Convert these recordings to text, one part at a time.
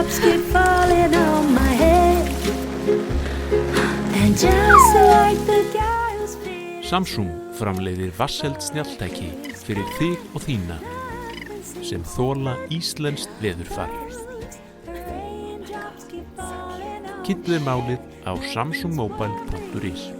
Raindrops keep falling on my head. And just like the guy who's feeling Samsung framleiðir vatnseld snjalltæki fyrir þig og þína sem þola íslenskt veðurfar. Kynntu þér málið á samsungmobile.is.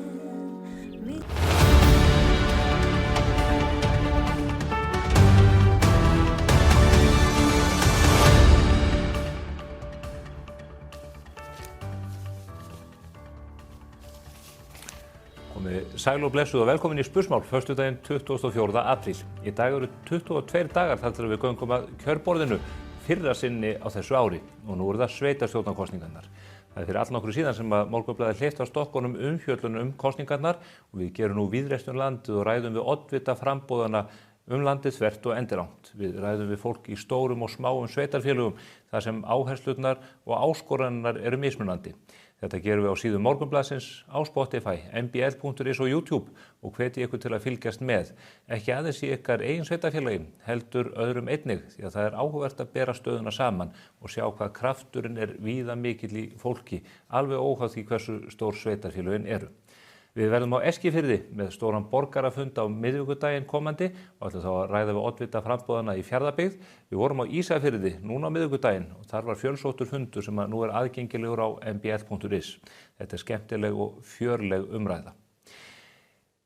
Sæl og blessuð og velkomin í Spursmál, föstudaginn 24. apríl. Í dag eru 22 dagar þar til við göngum að kjörborðinu fyrra sinni á þessu ári og nú eru það sveitarstjórnarkosningarnar. Það er fyrir allnokkru síðan sem að Morgunblaðið hleypti á stokkunum umfjöllun kosningarnar og við gerum nú víðreist landið og ræðum við oddvita framboðana landið þvert og endilangt. Við ræðum við fólk í stórum og smáum sveitarfélögum þar sem áherslurnar og áskoranirnar eru mismunandi. Þetta gerum við á síðu Morgunblaðsins, á Spotify, mbl.is og YouTube og hvetji ykkur til að fylgjast með. Ekki aðeins í ykkar eigin sveitarfélagi, heldur öðrum einnig, því að það er áhugavert að bera stöðuna saman og sjá hvað krafturinn er víða mikill í fólki, alveg óháð því hversu stór sveitarfélögin eru. Við verðum á Eskifirði með stóran borgarafund á miðvikudaginn komandi og ætlum þá að ræða við oddvita framboðana í Fjarðabyggð. Við vorum á Ísafirði núna á miðvikudaginn og þar var fjölsóttur fundur sem nú er aðgengilegur á mbl.is. Þetta er skemmtileg og fjörleg umræða.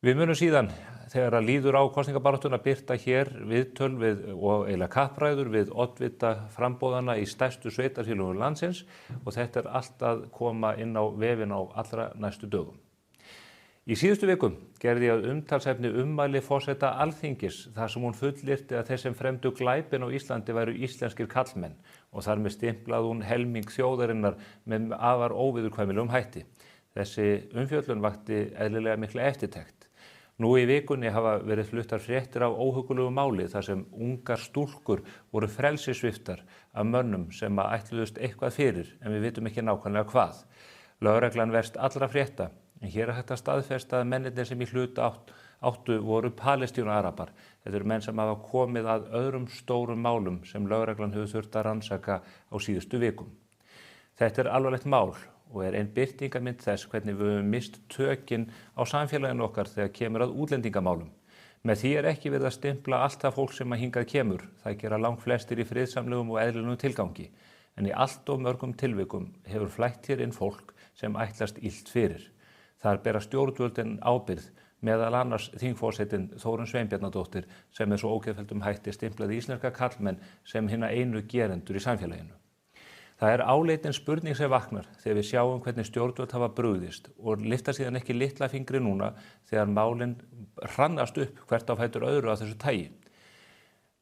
Við munum síðan þegar að líður á kosningabaráttuna birta hér viðtöl og eiginlega kappræður við oddvita framboðana í stærstu sveitarfélögum landsins og þetta er allt að koma inn á vefinn á allra næstu dögum. Í síðustu vikum gerði ég að umtalsefni ummæli forseta Alþingis þar sem hún fullyrti að þeir sem fremdu glæpin á Íslandi væru íslenskir karlmenn og þar með stimplaði hún helming þjóðarinnar með afar óviðurkvæmilegum hætti. Þessi umfjöllun vakti eðlilega mikla eftirtekt. Nú í vikunni hafa verið fluttar fréttir af óhugulegu máli þar sem ungar stúlkur voru frelsissviptar af mönnum sem ætluðust eitthvað fyrir en við vitum ekki nákvæmlega hvað. Lögreglan verst allra frétta. En hér er hægt að staðfesta að mennirnir sem í hlut áttu voru Palestínuarabar. Þetta eru menn sem hafa komið að öðrum stórum málum sem lögreglan hefur þurft að rannsaka á síðustu vikum. Þetta er alvarlegt mál og er ein birtingarmynd þess hvernig við höfum mist tökin á samfélaginu okkar þegar kemur að útlendingamálum. Með því er ekki verið að stimpla allt það fólk sem hingað kemur. Það gera langt flestir í friðsamlegum og eðlilegum tilgangi. En í allt of mörgum tilvikum hefur flætt hér inn fólk sem ætlast illt fyrir. Þar bera stjórnvöldin ábyrgð, meðal annars þingforsetinn Þórunn Sveinbjarnardóttir sem svo ógeðfelldum hætti stimplaði íslenska karlmenn sem hina einu gerendur í samfélaginu. Það er áleitin spurning sem vaknar þegar við sjáum hvernig stjórnvöld hafa brugðist og lyfta síðan ekki litla fingri núna þegar málin hrannast upp hvert á fætur öðru af þessu tagi.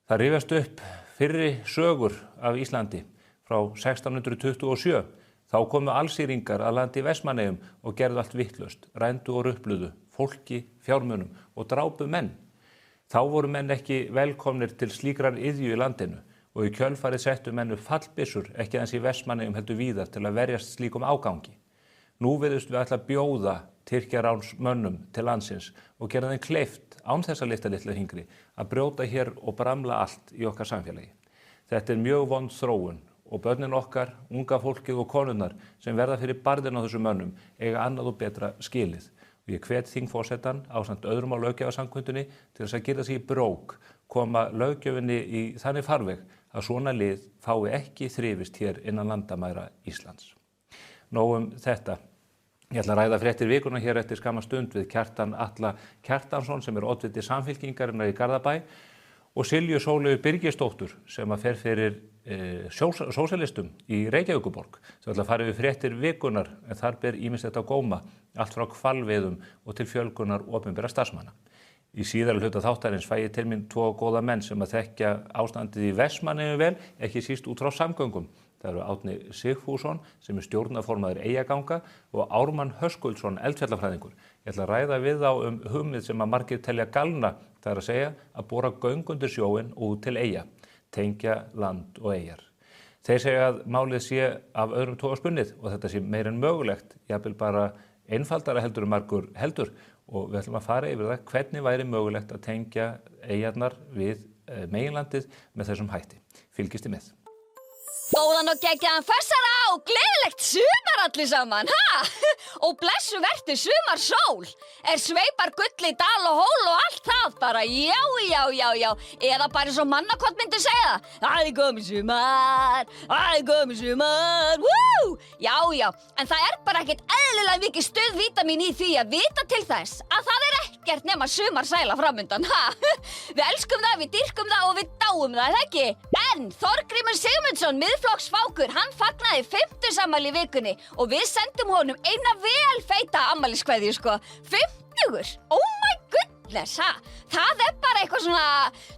Það rifjast upp fyrri sögur af Íslandi frá 1627. Þá komu allsýringar að landi í Vestmannaeyjum og gerðu allt vitlaust, rændu og rupluðu, fólki, fjármunum og drápu menn. Þá voru menn ekki velkomnir til slíkrar iðju í landinu og í kjölfarið settu menn upp fallbyssur ekki aðeins í Vestmannaeyjum heldur víðar til að verjast slíkum ágangi. Nú virðumst við ætla að bjóða Tyrkjaránsmönnum til landsins og gera þeim kleift án þess að lyfta litla hingri að brjóta hér og bramla allt í okkar samfélagi. Þetta er mjög vond þróun. Og börnin okkar, unga fólkið og konurnar sem verða fyrir barðin á þessum mönnum eiga annað og betra skilið. Og ég hvet þingforsetann ásamt öðrum á löggjafarsamkundunni til þess að gera sig í brók, koma löggjöfinni í þannig farveg að svona lið fái ekki þrifist hér innan landamæra Íslands. Nóg þetta. Ég ætla að ræða fréttir vikuna hér eftir skamma stund við Kjartan Atla Kjartansson sem er oddviti Samfylkingarinnar í Garðabæ og Silju Sóleyju Birgisdóttur sem að fer fyrir sósíalistum í Reykjavíkurborg sem ætla að fara yfir fréttir vikunar en þar ber ýmislegt á góma allt frá hvalveiðum og til fjölgunar opinberra starfsmanna. Í síðara hluta þáttarins fæ ég til mín tvo góða menn sem að þekkja ástandið í Vestmannaeyjum vel, ekki síst út frá samgöngum. Það eru Árni Sigfússon sem er stjórnarformaður Eyjaganga og Ármann Höskuldsson eldfjallafræðingur. Ég ætla að ræða við þá hugmið sem að margir telja galna, það er að segja að bora göng undir sjóinn út til Eyja, tengja land og eyjar. Þeir segja að málið sé af öðrum toga spunnið og þetta sé meir en mögulegt, jafnvel bara einfaldara heldur margur heldur og við ætlum að fara yfir það hvernig væri mögulegt að tengja eyjarnar við meginlandið með þessum hætti. Fylgist þið með. Góðan og geggjaðan fössara og gleðilegt sumar allir saman, ha? Og blessu vertu sumarsól. Sveipar gull í dal og hól og allt það bara, já. Eða bara eins og mannakott myndi segja það. Æ, komið sumar, wú! Já, en það bara ekkert eðlilega mikið stuðvítamín í því að vita til þess að það ekkert nema sumarsæla framundan, ha? Við elskum það, við dýrkum það og við dáum það, er það ekki? En Þorgrímur Sigmundsson, miðflokksfákur, hann fagnaði 50 afmæli í vikunni og við sendum honum eina vel feita afmæliskveðju, sko. 50? Oh my goodness, ha? Það bara eitthvað svona,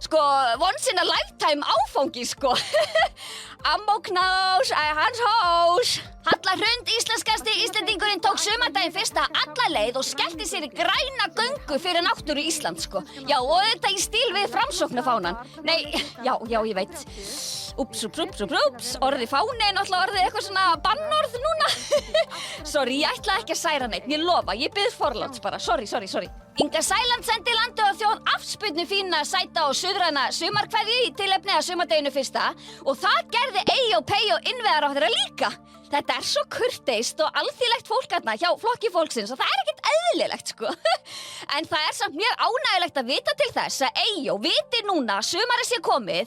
sko, once in a lifetime áfangi, sko. Ammóknás, hans hós. Halla Hrund, íslenskasti Íslendingurinn, tók sumardaginn fyrsta alla leið og skellti sér í græna göngu fyrir náttúru Íslands, sko. Já, og þetta í stíl við framsóknarfánan. Nei, já, ég veit. Úps, orðið fáni er náttúrulega orðið eitthvað svona bannorð núna. Sorry, ég ætla ekki að særa neitt, ég lofa, ég bið forláts bara, sorry. Inga Sæland sendi landi og þjóð afspurnu fína, sæta og suðræna sumarkveðju í tilefni að sumardeginu fyrsta og það gerði Eyjó Peyjó innviðaráðherra líka. Þetta svo kurteist og alþýðlegt fólk hérna hjá Flokki fólksins og það ekkert eðlilegt, sko. En það samt mjög ánægjulegt að vita til þess að Eyjó viti núna að sumarið sé komið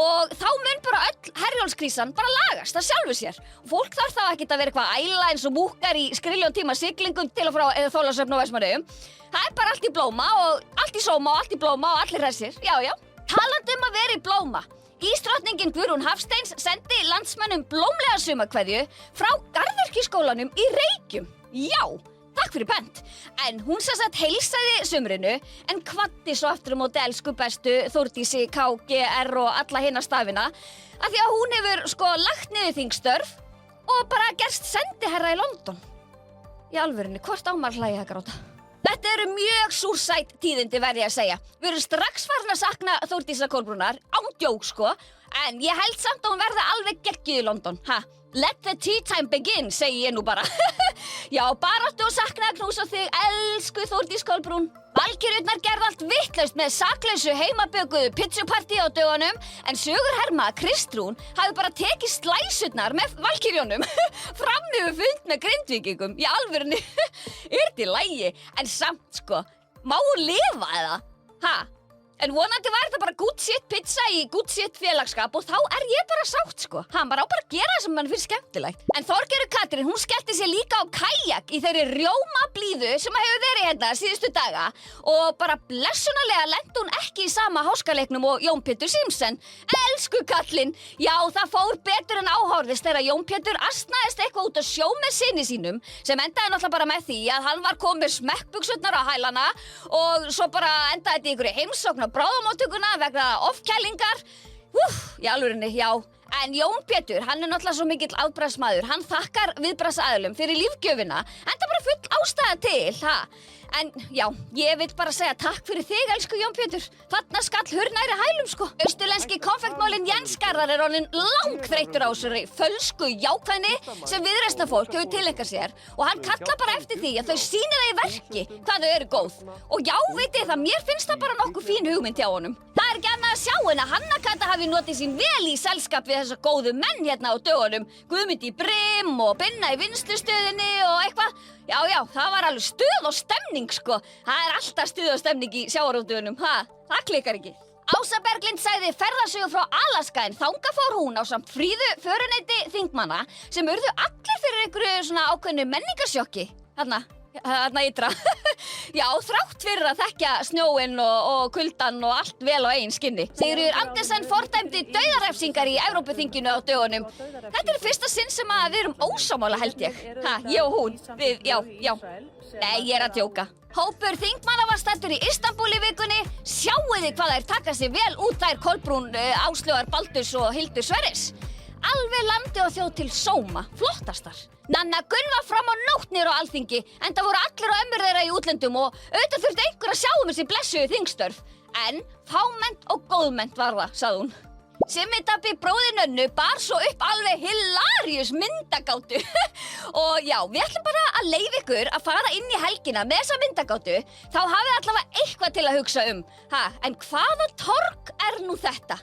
og þá mun bara öll Herjólfskrísan bara lagast af sjálfu sér. Fólk þarf þá ekkert að vera eitthvað að æla eins og múkkar í skriljón tíma siglingum til og frá Þorlákshöfn og Vestmannaeyjum. Það bara allt í blóma og allt í sóma og allt í blóma og allir hressir. Já. Talandi að vera í blóma. Ísdrottningin Guðrún Hafsteins sendi landsmönnum blómlega sumarkveðju frá Garðyrkjuskólanum í Reykjum. Já, takk fyrir pent. En hún sagt heilsaði sumrinu en kvaddi svo aftur á móti elsku bestu Þórdísi, KGR og alla hina stafina af því að hún hefur sko lagt niður þingstörf og bara gerst sendiherra í London. Í alvörunni, hvort á maður hlæja að gráta? Þetta eru mjög súrsæt tíðindi verð ég að segja. Við erum strax farin að sakna Þórdísar Kolbrúnar, án djók sko, en ég held samt að hún verði alveg geggjuð í London, ha? Let the tea time begin, segi ég nú bara. Já, bara áttu og sakna að knúsa þig, elsku Þórdís Kolbrún. Valkyrjurnar gerðu allt vitlaust með saklausu heimabökuðu pizzupartí á dögunum, en sögur herma að Kristrún hafi bara tekið slæsurnar með Valkyrjónum fram yfir fund með Grindvíkingum. Í alvörunni, þetta í lagi, en samt sko, má hún lifa eða? Ha? En vonandi var þetta bara good shit pizza í good shit félagsskap og þá ég bara sátt sko. Hann bara á bara að gera það sem mann finnst skemmtilegt. En Þorgerður Katrín, hún skellti sér líka á kajak í þeirri rjómablíðu sem hefur verið hérna síðustu daga og bara blessunarlega lenti hún ekki í sama háskaleiknum og Jón Pétur Símsen. Elsku kallinn, já það fór betur en áhorfðist þegar Jón Pétur asnaðist eitthvað út að sjó með syni sínum sem endaði náttúrulega bara með því að hann var komið smekkbuxurnar á hælana og svo bara endaði þetta í einhverju heimsókn bráðamóttökuna vegna ofkælingar. Í alvörinni, já. En Jón Pétur, hann náttúrulega svo mikill afbragðsmaður. Hann þakkar viðbragðsaðilum fyrir lífgjöfina. Enda bara full ástæða til, ha? En já, ég vil bara segja takk fyrir þig, elsku Jón Pétur. Þarna skall hurnæri hælum, sko. Austurlenski konfektmálinn Jens Garðar orðinn langþreyttur á þessari fölsku jákvæðni sem viðreisnarfólk hefur tileinkað sér og hann kallar bara eftir því að þau sýni það í verki hvað þau eru góð. Og já, veitir það, mér finnst það bara nokkuð fín hugmynd hjá honum. Það ekki annað að sjá en að Hanna Kata hafi notið sín vel í selskap við þessa góðu menn hérna á dögunum. Guðmund í Brim og Binna í vinnslustöðinni og eitthvað. Já, það var alveg stuð og stemning, sko. Það alltaf stuð og stemning í sjávarútvegunum, ha? Það klikkar ekki. Ása Berglind sagði ferðasögu frá Alaska en þangað fór hún ásamt Fríðu föruneyti þingmanna sem urðu allir fyrir einhverju svona ákveðnu menningarsjokki. Þarna ytra. Já, þrátt fyrir að þekkja snjóinn og kuldann og allt vel á eigin skinni. Sigríður Andersen fordæmdi dauðarefsingar í Evrópuþinginu á dögunum. Þetta fyrsta sinn sem að við erum ósammála held ég. Ha, ég og hún. Já. Nei, ég að djóka. Hópur þingmanna var staddur í Istanbul í vikunni. Sjáiði hvað þær taka sig vel út þær Kolbrún, Áslaugar Baldurs og Hildur Sverris. Alveg landi og þjóð til sóma, flottastar. Nanna Gunn var fram á nótt niður á Alþingi, enda voru allir á ömmur þeirra í útlöndum og auðvitað þurfti einhver að sjá þessi blessuðu þingstörf. En fámennt og góðmennt var það, sagði hún. Simmi Dabbi bróðir Nönnu bar svo upp alveg hilaríus myndagátu. Og já, við ætlum bara að leyfa ykkur að fara inn í helgina með þessa myndagátu, þá hafið allavega eitthvað til að hugsa um. En hvaða torg nú þetta?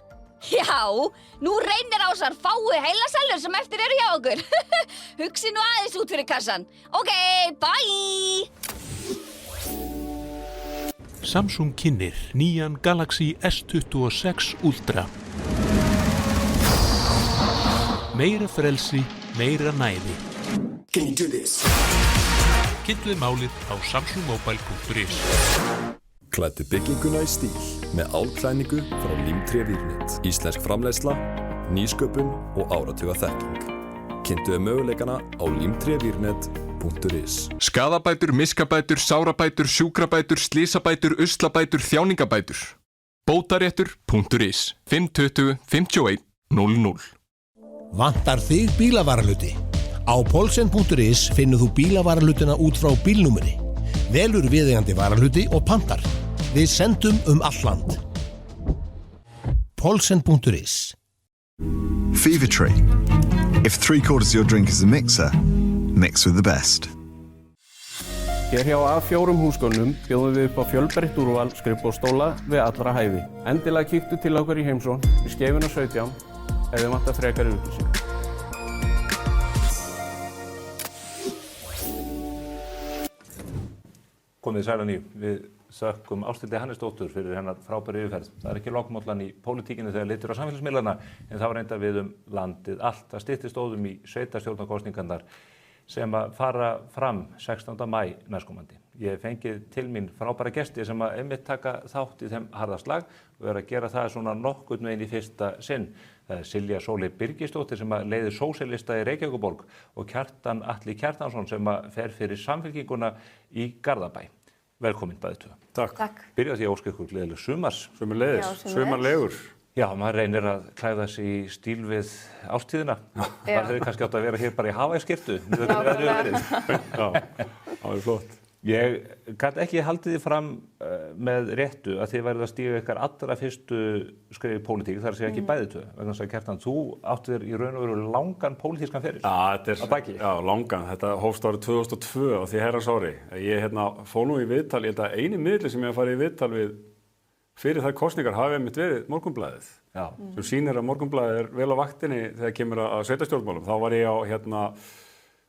Já, nú reynir á þessar fáu heilasælur sem eftir eru hjá okkur. Hugsi nú aðeins út fyrir kassan. Ok, bye! Samsung kynnir nýjan Galaxy S26 Ultra. Meira frelsi, meira næði. Can you do this? Kynntuð málið á samsungmobile.is. Klæddu bygginguna í stíl með álklæningu frá Límtré Vírnet. Íslensk framleiðsla, nýsköpun og áratuga þekking. Kynntu möguleikana á limtrevírnet.is. Skaðabætur, miskabætur, sárabætur, sjúkrabætur, slysabætur, uslabætur, þjáningabætur. Bótaréttur.is 520 51 00. Vantar þig bílavarahluti? Á Polsen.is finnur þú bílavarahlutina út frá bílnúmeri. Velur viðeigandi varahluti og pantar. Við sendum all land. Polsen.is. Fever Tree. If 3/4 of your drink is a mixer, mix with the best. Hér hjá A4 húsgögnum bjóðum við upp á fjölbreytt úrval skrifborðsstóla við allra hæfi. Endilega kíktu til okkur í heimsón við Skeifuna 17 ef þið vantar frekari upplýsingar. Komið sæl að nýju. Við þökkum Ásthildi Hannesdóttur fyrir hennar frábæru yfirferð. Það ekki lokmollan í pólitíkinni þegar litur á samfélagsmiðlana, en það var reyndar við landið allt. Það styttist óðum í sveitarstjórnarkosningarnar sem að fara fram 16. maí næstkomandi. Ég hef fengið til mín frábæra gesti sem að einmitt taka þátt í þeim harðaslag og að gera það svona nokkurn veginn í fyrsta sinn. Það Silja Sóley Birgisdóttir sem að leiðir sósíalista í Reykjavíkurborg og Kjartan Atli Kjartansson sem að fer fyrir Samfylkinguna í Garðabæ. Velkomin bæði tvö. Takk. Byrja því að óska ykkur gleðileg sumars. Sumarlegur. Já, maður reynir að klæða sig í stíl við ástíðina. Það hefði kannski átt að vera hér bara í Hawaii-skyrtu. Já, það er flott. Ég gat ekki haldið því fram með réttu að þið værið að stíga ykkar allra fyrstu skrif í pólitík, þar sé ekki bæði tvö. Vegna þess að Kjartan, þú átti þér í raun og veru langan pólitískan feril. Já, langan. Þetta hófst árið 2002 á því herrans ári. Ég fór nú í viðtal, ég held að eini miðli sem ég hef farið í viðtal við fyrir þær kosningar hafi einmitt verið Morgunblaðið. Já. Sem sýnir að Morgunblaðið vel á vaktinni þegar kemur að sveitarstjórnmálum. Þá var ég á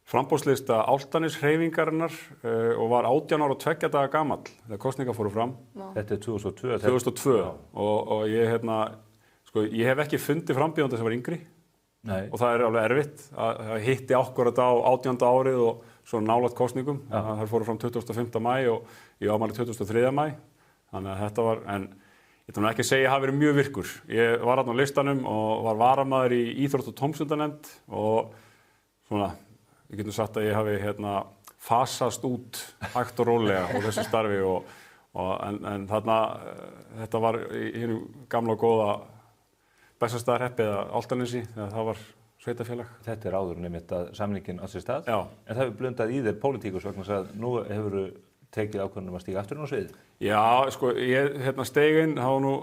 framboðslista Álftaneshreyfingarinnar og var 18 ára og 2 daga gamall þegar kosningar fóru fram. Þetta er 2002. 2002 og ég ég hef ekki fundið frambjóðanda sem var yngri. Nei. Og það er alveg erfitt að hitti akkurat á 18. árið og svo nálægt kosningum. Það fóru fram 25. maí og ég ámæli 23. maí. Þannig að þetta var, en ég ætla ekki að segja að ég hafi verið mjög virkur. Ég var þarna á listanum og var varamaður í íþrótt- og tómstundanefnd og svona, ég getur sagt að ég hafi fasast út hægt og rólega á þessu starfi en þarna, þetta var í hinu gamla og góða Bessastaðahreppi eða Álftanesi þegar það var sveitafélag. Þetta er áður nefnitt að samningin á sér stað. Já. En það hefur blundað í þér pólitíkus vegna þess að nú hefur tekið ákvörðun að stíga aftur inn á sviðið. Já, ég steig inn, það var nú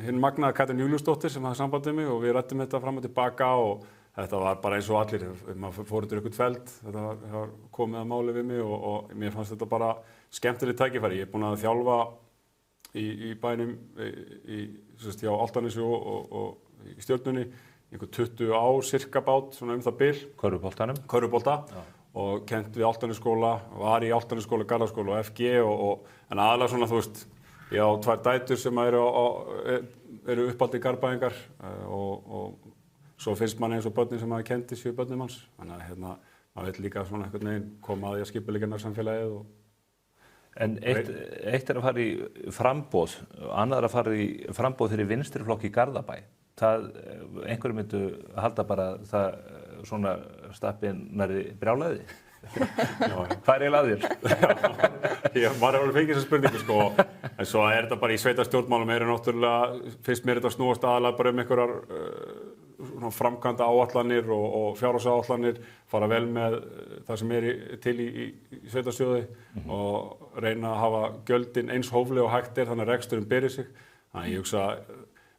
hinn magnaða Katrín Júlíusdóttir sem hafði samband við mig og við ræddum þetta fram og tilbaka og þetta var bara eins og allir, maður fór út í eitthvað tveld, þetta var komið að máli við mig og mér fannst þetta bara skemmtileg tækifæri. Ég er búinn að þjálfa í bænum, hjá Álftanesi og í Stjörnunni, einhver 20 ár, cirka bát, svona það bil. Körfubolta. Og kennt við Álftanesskóla, var í Álftanesskóla, Garðaskóla og FG en aðalega svona, ég á 2 dætur sem eru uppaldir Garðbæingar og svo finnst manni eins og börnin sem maður kenndi 7 börnum hans. Þannig að maður vil líka svona einhvern veginn koma að því að skipuleggja samfélagið. En eitt er að fara í framboð, annað er að fara í framboð fyrir vinstriflokk í Garðabæ. Einhverjum myndu halda bara það svona stappinari brjálæði. Hvað er eiginlega að þér? Ég var alveg fengið þessa spurningu en svo er þetta bara í sveitarstjórnmálum náttúrulega, finnst mér þetta snúast aðalega bara einhverjar framkvæmda áætlanir og fjárhagsáætlanir, fara vel með það sem til í sveitarstjóði og reyna að hafa gjöldin eins hófleg og hægt þannig að reksturinn beri sig. Þannig ég hugsa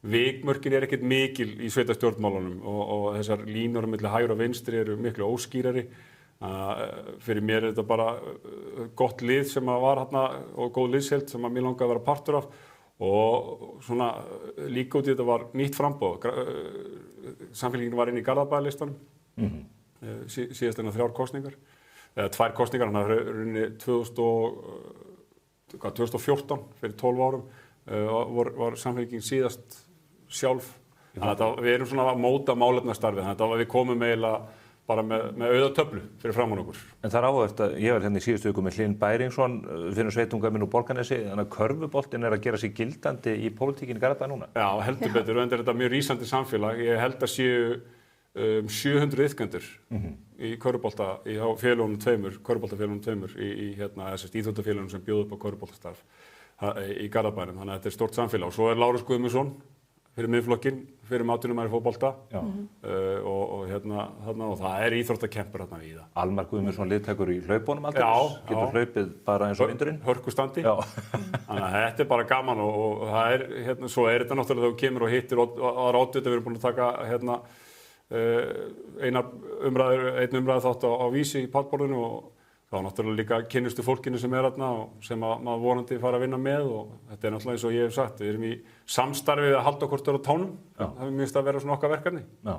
vikmörkin ekkert mikil í sveitarstjórnmálunum og þessar línur milli hægri og vinstri eru miklu óskýrari. Fyrir mér er þetta bara gott lið sem var hérna og góð liðsheild sem mér langaði að vera partur af og svona líka út í þetta var nýtt framboð. Samfylkingin var inn í Garðabæjarlistanum, síðast enn 3 kosningar, eða 2 kosningar, hann hafði runni 2014, fyrir 12 árum, var Samfylkingin síðast sjálf. Þannig að við erum svona að móta málefnastarfið, þannig að við komum eiginlega bara með auðatöflu fyrir framan okkur. En það er áhugavert að ég var hérna í síðustu viku með Hlyn Bæringsson fyrir sveitunga minn úr Borgarnesi, þannig að körfuboltinn að gera sig gildandi í pólitíkinni í Garðabæ núna. Já, heldur betur, og þetta er mjög rísandi samfélag. Ég held að séu 700 iðkendur í körfubolta á félögunum tveimur, körfuboltafélögunum tveimur í íþróttafélögunum sem bjóða upp á körfuboltastarf í Garðabænum, þannig að þetta er stórt samfélag. Og svo er Lárus Guðmundsson fyrir miðflokkinn, fyrir atvinnumaður í fótbolta og það er íþróttakempur hérna víða. Almar Guðmundsson liðtækur í hlaupunum alltaf, getur hlaupið bara eins og vindurinn. Hörkustandi. Þannig að þetta er bara gaman og það er, svo er þetta náttúrulega þegar þú kemur og hittir aðra oddvita, við erum búin að taka einn umræðu þátt á Vísi í pallborðinu og þá náttúrulega líka kynnustu fólkinu sem er þarna og sem maður vonandi fara að vinna með og þetta er náttúrulega eins og ég hef sagt, við erum í samstarfið að halda okkur á tánum, það er mjög að vera svona okkar verkefni. Já,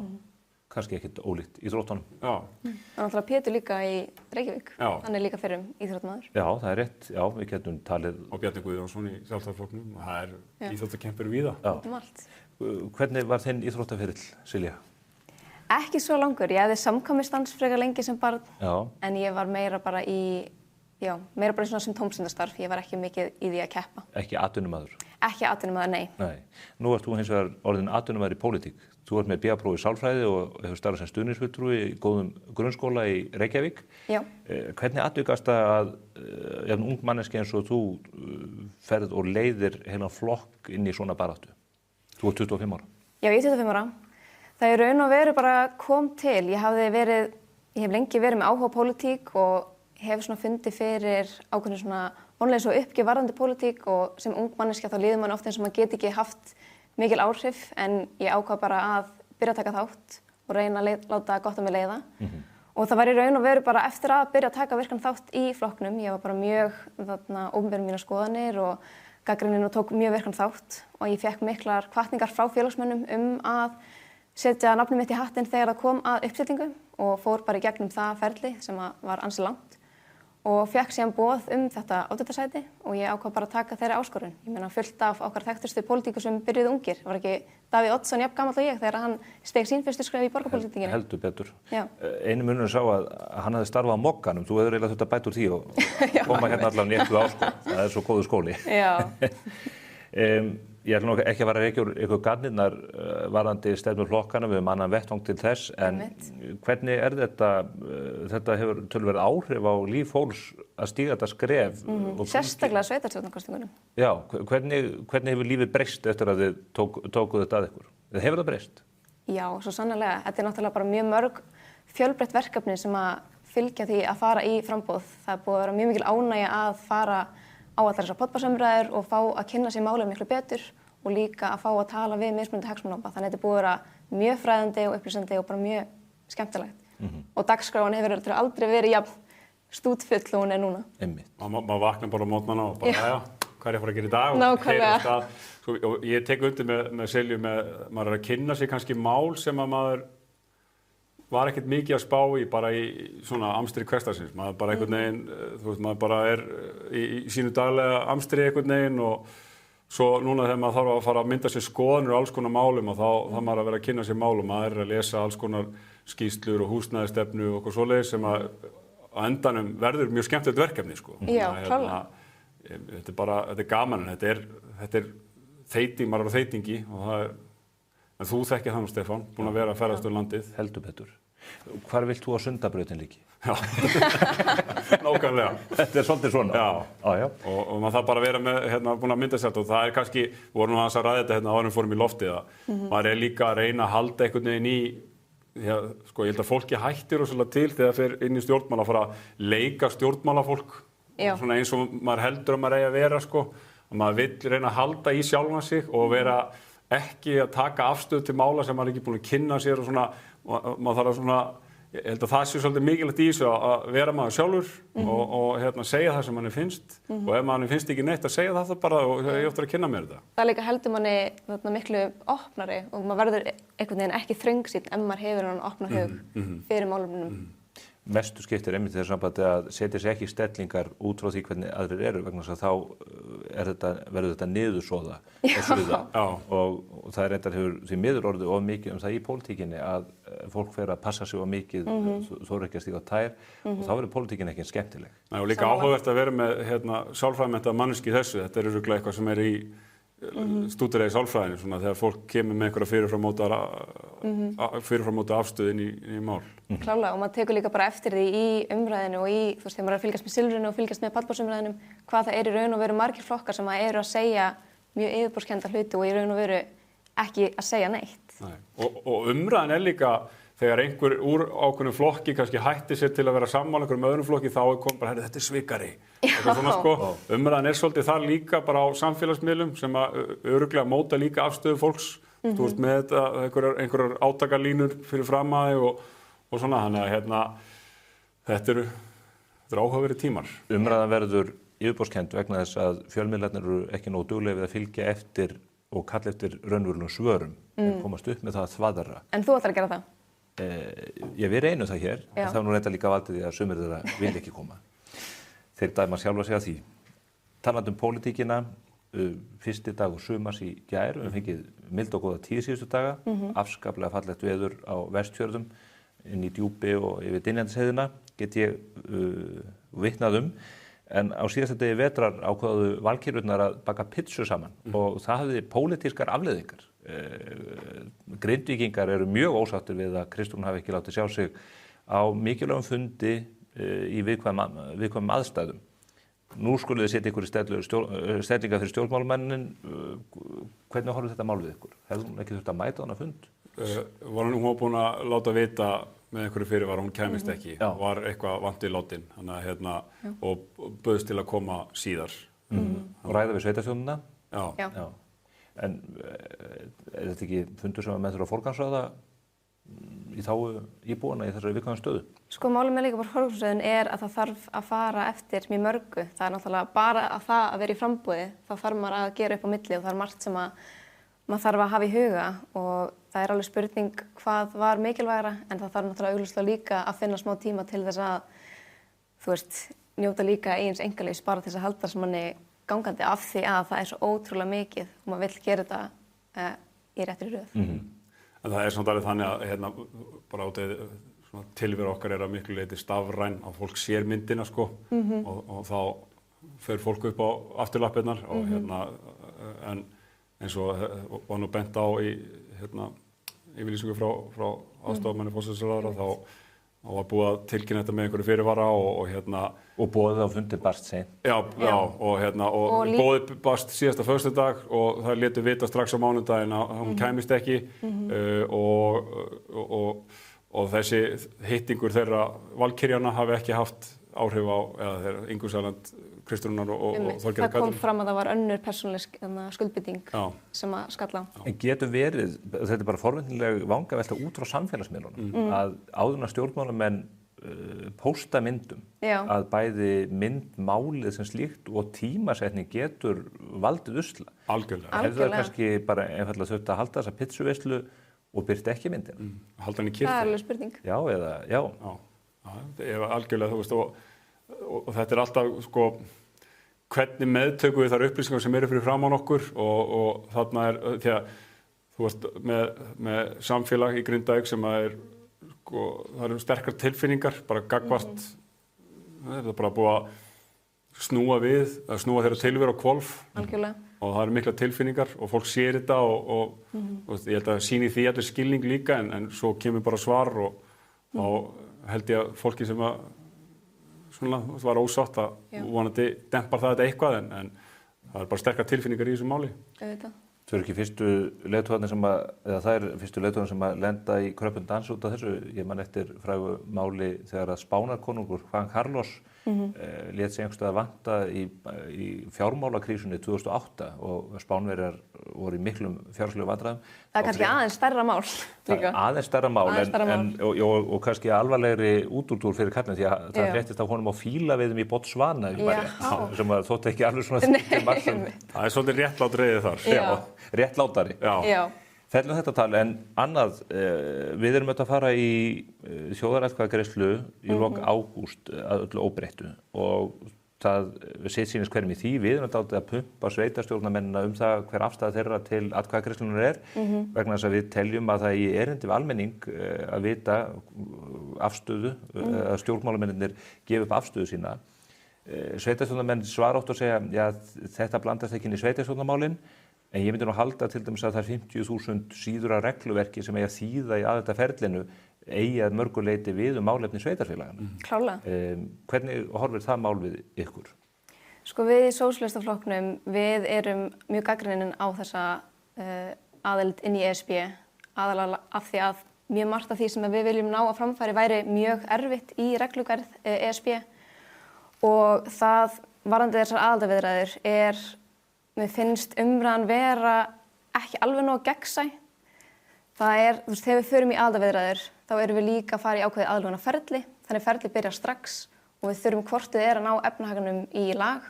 kannski ekkit ólíkt íþróttunum. Já. Það er náttúrulega Pétur líka í Reykjavík, hann er líka fyrir íþróttamaður. Já, það er rétt, já, við getum talið. Og Bjarni Guðjónsson í Sjálfstæðisflokknum, og það er íþróttakempur víða. Allt. Hvernig var þinn íþróttaferill, Silja? Ekki svo langur, ég hefði samkvæmistans frekar lengi sem barn, en ég var meira bara í svona sem tómstundastarf, ég var ekki mikið í því að keppa. Ekki atvinnumaður? Ekki atvinnumaður, nei. Nú ert þú hins vegar orðin atvinnumaður í pólitík. Þú ert með BA-próf í sálfræði og hefur starfað sem stuðningsfulltrúi í góðum grunnskóla í Reykjavík. Já. Hvernig atvikast það að ung manneski eins og þú ferð og leiðir heilan flokk inn í svona baráttu? Þú ert 25 ára. Já, ég er 25 ára. Það er raun og veru bara kom til. Ég hef lengi verið með áhuga á pólitík og hef svona fundið fyrir ákveðinu svona vonlega svo uppgjöf varðandi pólitík og sem ung manneskja þá líður mann ofta eins og maður get ekki haft mikil áhrif en ég ákvað bara að byrja að taka þátt og reyna að láta gott á mig leiða. Og það var í raun og veru bara eftir að byrja að taka virkan þátt í flokknum. Ég var bara mjög opinber mínar skoðanir og gagnrýnin og tók mjög virkan þátt og ég fékk miklar hvatningar frá félagsmönnum að setja nafnið mitt í hattinn þegar það kom að uppsetningu og fór bara í gegnum það ferli sem var ansi langt og fékk síðan boð þetta oddvitasæti og ég ákvað bara að taka þeirri áskorun. Ég meina fullt af okkar þekktustu pólitíkur sem byrjuðu ungir. Það var ekki Davíð Oddsson jafn gamall og ég þegar hann steig sín fyrstu skref í borgarpólitíkinni. Heldur betur. Einu munurinn sá að hann hafði starfað á Mogganum. Þú hefur eiginlega þurft að bæta úr því og koma hérna allavega í eitthvað áskol. Það er svo góður skóli. Já. Ég ætla nú ekki að fara að reykja úr ykkur garnirnar varðandi stefnur flokkana, við höfum annan vettvang til þess, en hvernig er þetta hefur töluverð áhrif á líf fólks að stíga þetta skref? Sérstaklega sveitarstjórnarkosningunum. Já, hvernig hefur lífið breyst eftir að þið tókuð þetta að ykkur? Hefur það breyst? Já, svo sannarlega. Þetta er náttúrulega bara mjög mörg fjölbreytt verkefni sem að fylgja því að fara í framboð. Það er búið að vera mjög mikil ánægja að fara á allar þessar poddbarsamræður og fá að kynna sér málið miklu betur og líka að fá að tala við mismunandi hagsmunahópa. Þannig að þetta er búið að vera mjög fræðandi og upplýsandi og bara mjög skemmtilegt. Og dagskráin hefur aldrei verið jafn stútfull og hún er núna. Maður vaknar bara á mótnana og bara, hvað er ég að fara að gera í dag? Nákvæmlega. Og ég tek undir með Silju, maður er að kynna sér kannski mál sem að maður var ekkert mikið að spá í bara í svona amstri hversdagsins. Maður bara einhvern veginn, þú veist, maður bara er í sínu daglega amstri einhvern veginn og svo núna þegar maður þarf að fara að mynda sér skoðanir og alls konar málum og þá þarf maður að vera að kynna sér málum. Maður er að lesa alls konar skýrslur og húsnæðisstefnu og eitthvað svoleiðis sem að endanum verður mjög skemmtilegt verkefni, sko. Já, klárlega. Þetta er gaman, en þetta er þeyting, maður er á þeytingi og það er, en þú þekkir það nú, Stefán, búin að vera að ferðast um landið. Heldur betur. Hvar vilt þú á Sundabrautin líki? Já, nákvæmlega. Þetta er svolítið svona. Já. Og maður þarf bara að vera með, búin að mynda sér þetta og það er kannski, við vorum aðeins að ræða þetta áður en fórum í loftið að maður er líka að reyna að halda einhvern veginn í, sko, ég held að fólki hættir rosalega til þegar það fer inn í stjórnmál að fara að leika stjórnmálafólk, svona eins og maður heldur að maður eigi að vera, sko, og maður vill reyna að halda í sjálfan sig og vera ekki að taka afstöð til mála sem maður er ekki búin að kynna sér og svona, og maður þarf að svona ég held að það sé svolítið mikilvægt í þessu að vera maður sjálfur og segja það sem manni finnst og ef manni finnst ekki neitt að segja það bara og ég óttur að kynna mér þetta. Það líka heldur manni miklu opnari og maður verður einhvern veginn ekki þröngsýnn ef maður hefur hann opna hug fyrir málefnunum. Mestu skiptir einmitt í þessu sambandi að setja sig ekki í stellingar út frá því hvernig aðrir eru vegna þess að þá verður þetta niðursoða og það er reyndar hefur því miður orðið of mikið það í pólitíkinni að fólk fer að passa sig of mikið þorir ekki að stíga á tær og þá verður pólitíkin ekki skemmtileg. Og líka áhugavert að vera með sálfræðimenntaða manneskju í þessu, þetta er örugglega eitthvað sem er í stúdera í sálfræðinu svona þegar fólk kemur með einhverja fyrirframóta afstöð inn í mál. Klálega og maður tekur líka bara eftir því í umræðinu og þú veist þegar maður er að fylgjast með Silfrinu og fylgjast með pallborðsumræðinum hvað það er í raun og veru margir flokkar sem eru að segja mjög yfirborðskennda hluti og í raun og veru ekki að segja neitt. Nei. Og umræðin er líka þegar einhver úr ákveðnum flokki kannski hætti sér til að vera sammála einhverjum öðrum flokki þá kom bara, þetta er svikari. Umræðin er svolítið þar líka bara á samfélagsmiðlum sem að örugglega móta líka afstöðu fólks. Þú veist með þetta, einhverjar átakalínur fyrir fram að þig og svona, þannig að þetta eru áhugaverðir tímar. Umræðan verður yfirborðskennd vegna þess að fjölmiðlarnir eru ekki nógu duglegir við að fylgja eftir og kalla eftir raunverulegum svörum en komast upp með það að þvaðra. En þú ætlar að gera það? Við reynum það hér, en það er nú reynda líka valdið því að sumir þeirra vil ekki koma. Þeir dæma sjálfa sig að því. Talandi pólitíkina, fyrsti dagur sumars í gær, við fengið mild og góða tíð síðustu daga, afskaplega fallegt veður á Vestfjörðum, inn í Djúpi og yfir Dynjandisheiðina, get ég vitnað en á síðasta degi vetrar ákváðu valkyrjurnar að baka pitsu saman og það hafði pólitískar afleiðingar. Grindvíkingar eru mjög ósáttir við að Kristrún hafi ekki látið sjá sig á mikilvægum fundi í viðkvæmum aðstæðum. Nú skuluð þið setja ykkur í stellingar fyrir stjórnmálumennin. Hvernig horfir þetta mál við ykkur? Hefði hún ekki þurft að mæta þennan fund? Hún var búin að láta vita með einhverju fyrirvara, hún kæmist ekki, var eitthvað vant í látin og bauðst til að koma síðar. Og ræða við sveitarstjórnina? Já. En er þetta ekki fundur sem að menn þurfa að forgangsraða í þágu íbúana í þessari viðkvæmu stöðu? Sko málið með líka bara forgangsröðun er að það þarf að fara eftir mjög mörgu. Það er náttúrulega bara að það að vera í framboði, þá þarf maður að gera upp á milli og það er margt sem að maður þarf að hafa í huga og það er alveg spurning hvað var mikilvægra en það þarf náttúrulega augljóslega líka að finna smá tíma til þess að, þú veist, njóta líka eigins einkalífs bara til þess að halda sem manni gangandi af því að það er svo ótrúlega mikið og maður vill gera þetta í réttri röð. En það er samt alveg þannig að bara tilveru okkar er að miklu leyti stafræn að fólk sér myndina og þá fer fólk upp á afturlappirnar og en eins og var nú bent á í yfirlýsingu frá aðstoðarmanni forsætisráðherra þá var búið að tilkynna þetta með einhverju fyrirvara og boðið á fundi barst seint. Já, og boðið barst síðasta föstudag og það létu vita strax á mánudaginn að hún kæmist ekki og þessi hittingur þeirra valkyrjana hafi ekki haft áhrif á þeirra Ingu Sæland, Kristrúnar og Þorgerðar Katrín. Það kom fram að það var önnur persónuleg skuldbinding sem að skalla á. En getur verið, þetta er bara forvitnileg vangavelta út frá samfélagsmiðlunum, að áðurna stjórnmálamenn pósta myndum, að bæði myndmálið sem slíkt og tímasetning getur valdið usla. Algjörlega. Hefur það kannski bara einfaldlega þurft að halda þessa pitsuveislu og byrta ekki myndina? Halda hann í kyrrþögn. Það er alveg spurning. Já. Algjörlega, þú veist, og þetta er alltaf, hvernig meðtökum við þar upplýsingar sem eru fyrir framan okkur og þarna því að þú veist, með samfélag í Grindavík sem að það eru sterkar tilfinningar, bara gagnvart, þetta er bara búið að snúa þeirra tilveru á hvolf. Algjörlega. Og það eru mikla tilfinningar og fólk sér þetta og ég held að sýni því allir skilning líka en svo kemur bara svar og held ég að fólki sem að var ósátt að vonandi dempar það eitthvað en það er bara sterkar tilfinningar í þessu máli. Þau eru ekki fyrstu leiðtogarnir sem að lenda í kröppundans út af þessu. Ég man eftir frægu máli þegar að Spánarkonungur Juan Carlos lét sig einhvers staðar vanta í fjármálakrísunni 2008 og Spánverjar voru í miklum fjárhagslegu vandræðum. Það er kannski aðeins stærra mál líka. Aðeins stærra mál, og kannski alvarlegri útúrdúr fyrir kallin því að það fréttist af honum á fílaveiðum í Botswana sem þótti ekki alveg svona til margum. Það er svolítið réttlátreiðið þar. Já, réttlátari. Já. Fellum þetta tal, en annað, við erum auðvitað að fara í þjóðaratkvæðagreiðslu í lok ágúst að öllu óbreyttu og það sitt sýnist hverjum í því, við erum dálítið að pumpa sveitarstjórnarmennina það hver afstæða þeirra til atkvæðagreiðslunnar vegna þess að við teljum að það í erindi við almenning að vita afstöðu, að stjórnmálamennir gefa upp afstöðu sína. Sveitarstjórnarmenn svara oft og segja, já, þetta blandast ekki inn í sveitarstjórnarmálin, en ég myndi nú halda til dæmis að það 50.000 síður af regluverki sem eigi að þýða í aðildarferlinu eigi að mörgu leyti við málefni sveitarfélagana. Klárlega. Hvernig horfir það mál við ykkur? Sko við í Sósíalistaflokknum, við erum mjög gagnrýnin á þessa aðild inn í ESB, aðalega af því að mjög margt af því sem við viljum ná að framfæri væri mjög erfitt í reglugerð ESB og það varðandi þessar aðildarviðræður mér finnst umræðan vera ekki alveg nóg gegnsæ. Það þegar við förum í aðildarviðræður, þá erum við líka að fara í ákveðið aðlögunarferli. Þannig ferli byrjar strax og við þurfum hvort þið að ná efnahagnum í lag.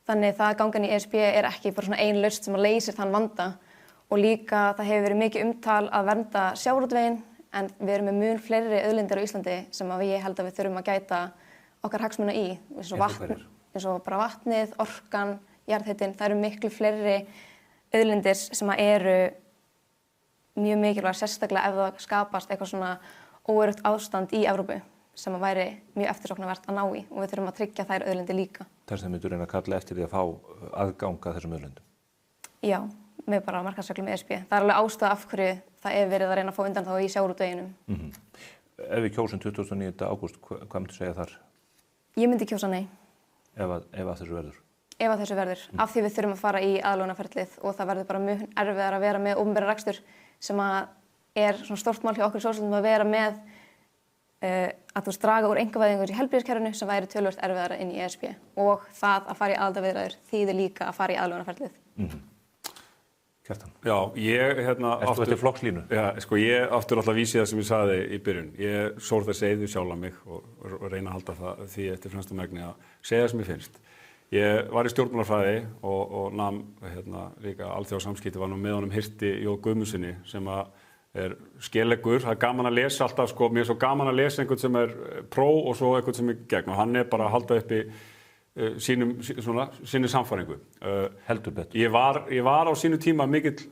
Þannig það að gangan í ESB ekki bara svona ein lausn sem að leysir þann vanda. Og líka það hefur verið mikið umtal að vernda sjávarútveginn, en við erum með mun fleiri auðlindir á Íslandi sem að ég held að við þurfum að gæta okkar hagsmuna í. Eins og bara vatnið, orkan, jarðhitinn, það eru miklu fleiri auðlindir sem eru mjög mikilvægt, sérstaklega ef það skapast eitthvað svona óöruggt ástand í Evrópu sem að væri mjög eftirsóknarvert að ná í og við þurfum að tryggja þær auðlindir líka. Þess að myndur reyna að kalla eftir því að fá aðgang að þessum auðlindum? Já, með bara markaðsreglum ESB. Það alveg ástæða af hverju það verið að reyna að fá undanþágu í sjávarútveginum. Ef við kjósum 29. ágúst, hvað myndir segja þar? Ég myndi kjósa nei. Ef að þessu verður? Ef að þessu verður, af því við þurfum að fara í aðlögunarferlið og það verður bara mjög erfiðar að vera með opinbera rekstur sem að svona stórt mál hjá okkur sósíalistum að vera með að draga úr einkavæðingu í heilbrigðiskerfinu sem væri töluvert erfiðara inn í ESB og það að fara í aðildarviðræður þýðir líka að fara í aðlögunarferlið. Kjartan? Já, ég Ertu eftir flokkslínu? Já, sko ég aftur alltaf vísi það sem ég sagði í byrjun. Ég sór það segðu sjálf mig og reyna að halda því eftir fremsta megni að segja það sem ég finnst. Ég var í stjórnmálarfræði og nam líka alþjóðasamskipti, var nú með honum Hirti J. Guðmundsssyni sem skeleggur. Það gaman að lesa alltaf, sko, mér svo gaman að lesa einhvern sem pró og svo einhvern sem gegn og hann bara að halda uppi sinni samfæringu. Heldur betur. Ég var á sínu tíma mikill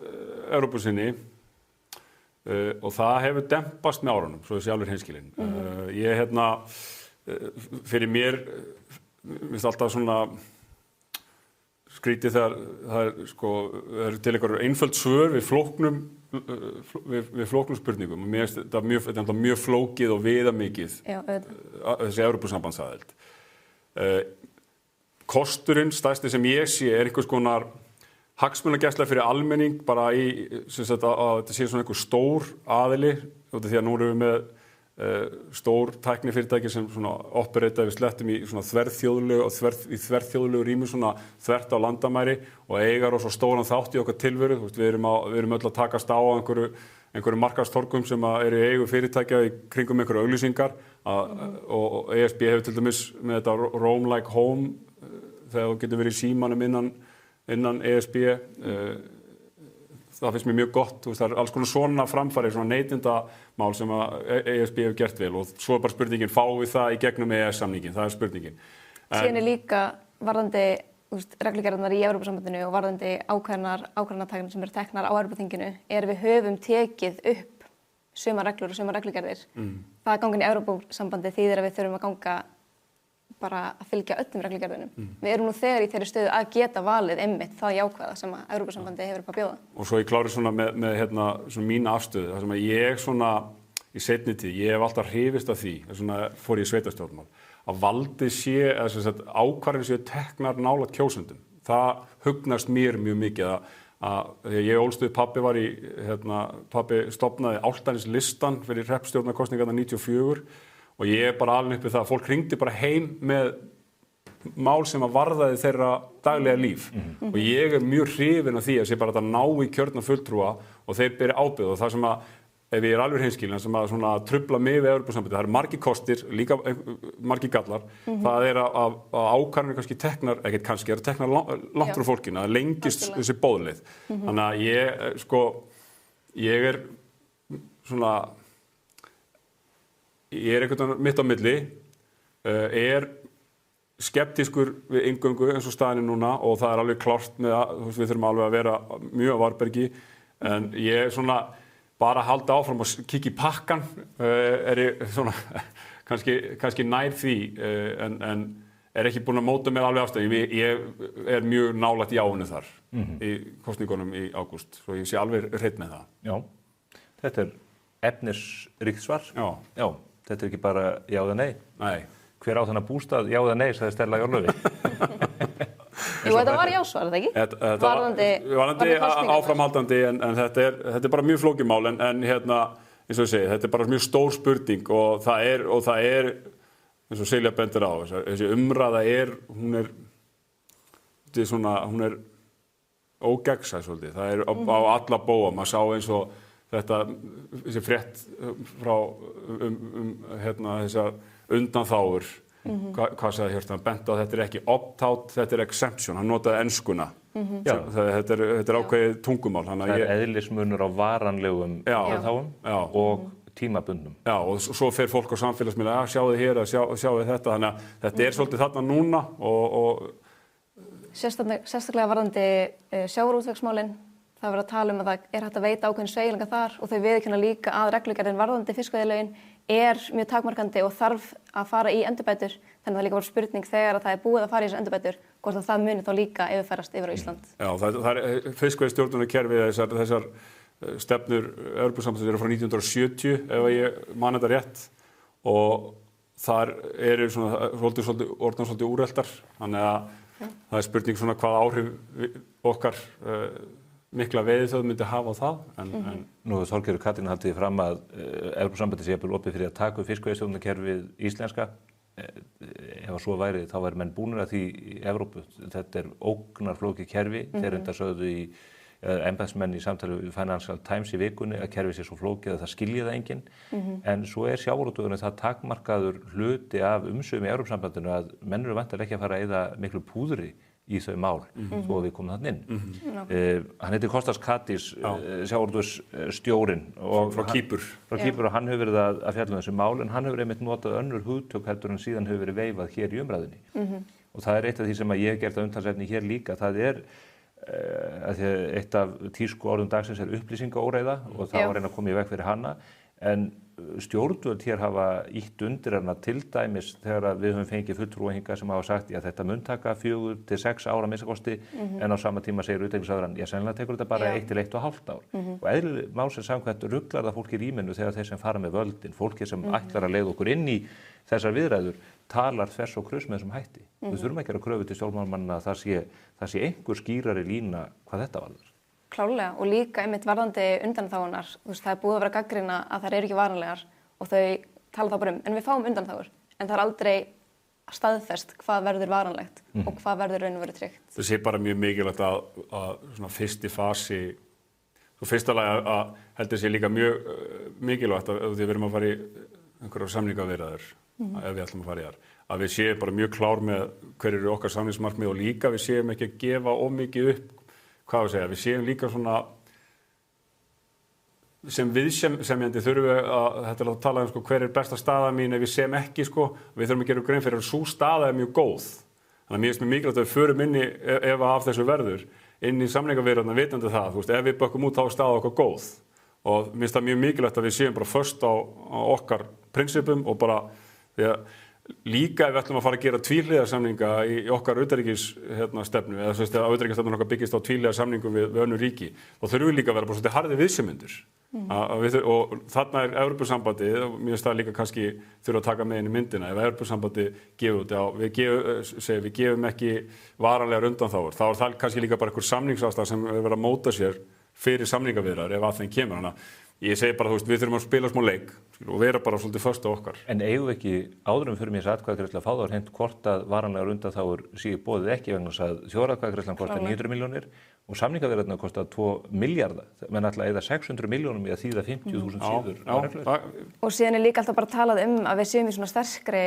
Evrópusinni og það hefur dempast með árunum, svo þessi alveg hreinskilinn. Ég fyrir mér finnst alltaf svona skrítið þegar það er til einhverjum einföld svör við flóknum spurningum og mér finnst þetta mjög flókið og viðamikið þessi Evrópusambandsaðild. Kosturinn, stærsti sem ég sé, einhvers konar hagsmunagæsla fyrir almenning bara í að þetta sé svona einhver stór aðili því að nú erum við með stór tæknifyrirtæki sem operata við slettum í þverþjóðlegu rými þvert á landamæri og eigar og svo stóran þátt í okkar tilveru. Við erum öll að takast á einhverju markaðstorgum sem eru í eigu fyrirtækja í kringum einhverju auglýsingar og ESB hefur til dæmis með þetta Roam Like Home þegar þú getur verið í símanum innan ESB. Það finnst mér mjög gott, það alls konar svona framfæri, svona neytendamál sem að ESB hefur gert vel og svo bara spurningin, fáum við það í gegnum EES-samningin, það spurningin. Síðan líka varðandi reglugerðarnar í Evrópusambandinu og varðandi ákvarðanataknir sem teknar á Evrópuþinginu við höfum tekið upp sumar reglur og sumar reglugerðir. Það að ganga inn í Evrópusambandi þýðir að við þurfum að ganga bara að fylgja öllum reglugerðunum. Við erum nú þegar í þeirri stöðu að geta valið einmitt það jákvæða sem að Evrópusambandi hefur upp að bjóða. Og svo ég klári svona með svona mína afstöðu, þar sem að ég svona í seinni tíð, ég hef alltaf hrifist af því, svona fór ég í sveitarstjórnmál, að valdið sé, ákvarðanir séu teknar nálægt kjósendum. Það hugnast mér mjög mikið að ég ólst upp, pabbi stofnaði Álftaneslistan fyrir hreppstjórnarkosningarnar 94 og ég bara alveg upp við það að fólk hringdi bara heim með mál sem að varðaði þeirra daglega líf og ég mjög hrifinn af því að sé bara að ná í kjörna fulltrúa og þeir beri ábyrgð og það sem að ef ég alveg hreinskilinn sem að svona trufla mig við Evrópusambandið, það eru margir kostir, líka margir gallar, það er að ákvarðanir kannski teknar, ekkert kannski, eru teknar langt frá fólkinu, að lengist þessi boðleið. Þannig að ég er svona, ég er einhvern veginn mitt á milli, er skeptískur við inngöngu eins og staðinu núna og það er alveg klárt með að við þurfum alveg að vera mjög á varbergi en ég er svona bara að halda áfram og kíkja í pakkan er ég svona kannski nær því en er ekki búin að móta mér alveg afstöðu. Ég er mjög nálægt jáinu þar í kosningunum í ágúst svo ég sé alveg hreinn með það. Já, þetta er efnisríkt svar. Já, þetta er ekki bara já eða nei. Nei. Hver á þennan bústað, já eða nei, sagði Stella Jórlöfi. Jú, þetta var jásvar, þetta ekki? Varðandi áframhaldandi, en þetta er bara mjög flókið mál, en hérna, eins og ég segi, þetta er bara mjög stór spurning og það er eins og Silja bendir á, þessi umræða hún er ógegnsæ svolítið, það er á alla bóa, maður sá eins og þessi frétt frá hérna þessar undanþágur, hvað sagði Hjörtur, hann benti á þetta er ekki opt-out, þetta er exemption, hann notaði enskuna. Þetta er ákveðið tungumál. Það er eðlismunur á varanlegum undanþágum og tímabundnum. Já, og svo fer fólk á samfélagsmiðla, sjáðu hér, sjáðu þetta, þannig að þetta er svolítið þarna núna og Sérstaklega varðandi sjávarútvegsmálin, það verður að tala að það er hægt að veita ákveðin sveigjanleika þar og þau viðurkenna líka að reglugerðin varðandi fiskveiðilögin er mjög takmarkandi og þarf að fara í endurbætur. Þannig að það líka var spurning þegar að það er búið að fara í þessar endurbætur, hvort að það muni þá líka yfirfærast yfir á Ísland. Já, það er fiskveiðistjórnunarkerfi, þessar stefnur Evrópusambandsins eru frá 1970, ef ég man þetta rétt, og þar eru orðnar svolítið úreltar, þannig að það er spurning svona hvað áhrif okkar mikla veiðiþjóð myndi hafa á það. Nú hefur Þorgerður Katrín haldið fram að Evrópusambandið sé opið fyrir að taka upp fiskveiðistjórnarkerfið íslenska. Ef svo væri þá væri menn búnir að því í Evrópu. Þetta er ógnarflókið kerfi. Þeir enda sögðu embættismenn í samtali við Financial Times í vikunni að kerfið sé svo flókið að það skilji það enginn. En svo er sjávarútvegurinn það takmarkaður hluti af umsvifum í Evrópusambandinu að menn eru væntanlega ekki að fara að eyða miklu púðri í þau mál svo við komum þarna inn. Hann heitir Kostas Katís, sjávarútvegsstjórinn frá Kýpur og hann hefur verið að fjalla þessu mál en hann hefur einmitt notað önnur hugtök heldur en síðan hefur verið veifað hér í umræðunni. Og það er eitt af því sem að ég hef gert að umtalsefni hér líka, það er eitt af tísku orðum dagsins er upplýsingaóreiða og það var að reyna að koma í veg fyrir hana en stjórnvöld hér hafa ýtt undir hana til dæmis þegar við höfum fengið fulltrúa hingað sem hafa sagt að þetta mun taka 4 til 6 ára minnstakosti en á sama tíma segir utanríkisráðherrann sennilega tekur þetta bara 1 til 1,5 ár og eðli málsins samkvæmt ruglar það fólk í rýminu þegar þeir sem fara með völdin, fólki sem ætlar að leiða okkur inn í þessar viðræður talar þvers og kruss með þessum hætti. Við þurfum ekki að kröfu til stjórnmálamanna að það sé einhver skýrari lína hvað þetta varðar. Klárlega og líka einmitt varðandi undanþágunar, það er búið að vera gagnrýna að þær eru ekki varanlegar og þau tala þá bara en við fáum undanþágur en það er aldrei staðfest hvað verður varanlegt og hvað verður raun og verið tryggt. Það sé bara mjög mikilvægt að svona fyrsti fasi, svo fyrsta lagi að heldur sé líka mjög mikilvægt að því við erum að fara í einhverjar samningaviðræður ef við ætlum að fara í þar, að við séum bara mjög klár með hver eru okkar samningsmarkmið og líka við séum ekki að gefa of mikið upp við séum líka svona sem viðsemjandi þurfum við þetta er að tala hver er besta staða mín ef við séum ekki við þurfum að gera grein fyrir að sú staða er mjög góð þannig að mér finnst mikilvægt að við förum inn í ef af þessu verður inn í samningaviðræðurnar vitandi það ef við bökkum út þá er staða okkar góð og mér finnst það mjög mikilvægt að við séum bara föst á okkar prinsipum og bara líka ef við ætlum að fara að gera tvíhliða samninga í okkar utanríkisstefnu eða að utanríkisstefnun okkar byggist á tvíhliða samningum við önnur ríki þá þurfum við líka að vera bara svolítið harðir viðsemjendur og þarna er Evrópusambandið og mér finnst það líka kannski þurfa að taka með inn í myndina ef Evrópusambandið gefur út við gefum ekki varanlegar undanþágur þá er það kannski líka bara einhver samningsástæða sem er verið að móta sér fyrir samningaviðræður ef að þeim kemur ég segi bara, þú veist, við þurfum að spila smá leik og vera bara svolítið föst á okkar. En eigum við ekki áðurum fyrir mér þess atkvæðagreiðslu að fá þá hreint hvort að varanlegar undanþágur séu boðið ekki vegna þess að þjóðaratkvæðagreiðslan kostar 900 milljónir og samningaviðræðurnar kostar 2 milljarða. Menn ætla að eyða 600 milljónum í að þýða 50.000 síður á reglur. Og síðan líka alltaf bara talað að við séum í svona sterkri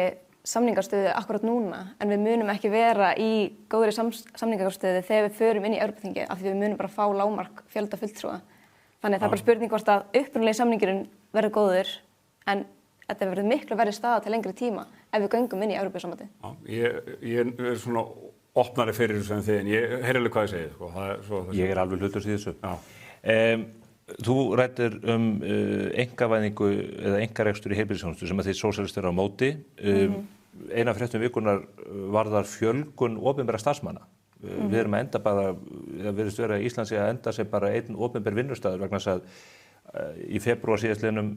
samningarstöðu akkurat núna, en við munum ekki vera í góðri samningarstöðu þegar við förum inn í Evrópuþingið, af því við munum bara fá lágmark fjölda fulltrúa. Þannig það er bara spurning hvort að upprunalegi samningurinn verður góður, en þetta verður miklu verri staða til lengri tíma ef við göngum inn í Evrópusambandið. Ég er svona opnari fyrir þessu en þið, en ég heyri alveg hvað ég segi. Sko. Ég er alveg hlutlaus í þessu. Þú ræddir einkavæðingu eða einkarekstur í heilbrigðisþjónustu sem að þið sósíalistar eru á móti. Eina fréttum vikunar varðar fjölgun opinberra starfsmanna. Við erum að enda bara, það virðist vera að Ísland sé að enda sem bara einn opinber vinnustaður vegna þess að í febrúar síðastliðnum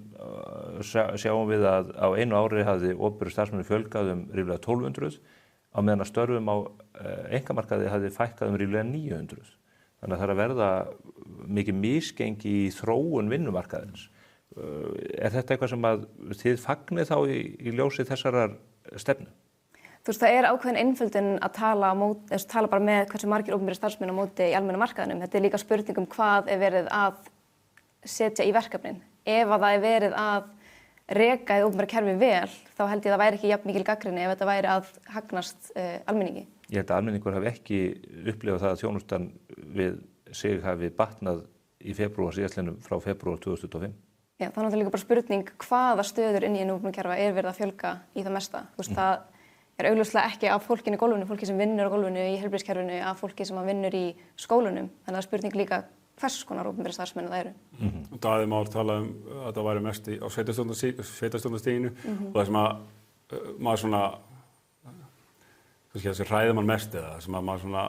sjáum við að á einu ári hafði opinberu starfsmenn fjölgað ríflega 1200 á meðan að störfum á einkamarkaði hafði fækkað ríflega 900. Þannig að það er að verða mikið misgengi í þróun vinnumarkaðins. Er þetta eitthvað sem að þið fagnið þá í ljósi þessarar stefnu? Þú veist, það er ákveðin einföldun að tala bara með hversu margir opinberir starfsmenn á móti í almenna markaðinum. Þetta er líka spurning hvað er verið að setja í verkefnin. Ef að það er verið að reka í opinbera kerfi vel, þá held ég að það væri ekki jafn mikil gagnrýni ef þetta væri að hagnast almenningi. Ég held að almenningur hafi ekki upplifað það að þjónustan við sig hafi batnað í febrúar síðastliðnum frá febrúar 2025. Já, það er náttúrulega líka bara spurning hvaða stöður inn í opinbera kerfa er verið að fjölga í það mesta. Þú veist, það er augljóslega ekki af fólkinu í gólfinu, fólki sem vinnur á gólfinu í heilbrigðiskerfinu, af fólki sem vinnur í skólunum. Þannig að það er spurning líka hvers konar opinberir starfsmenn það eru. Daði Már talaði að þetta væri mest á sveitarstjórnarstiginu og það sem að maður svona, þessi hræðir mann mest eða sem að maður svona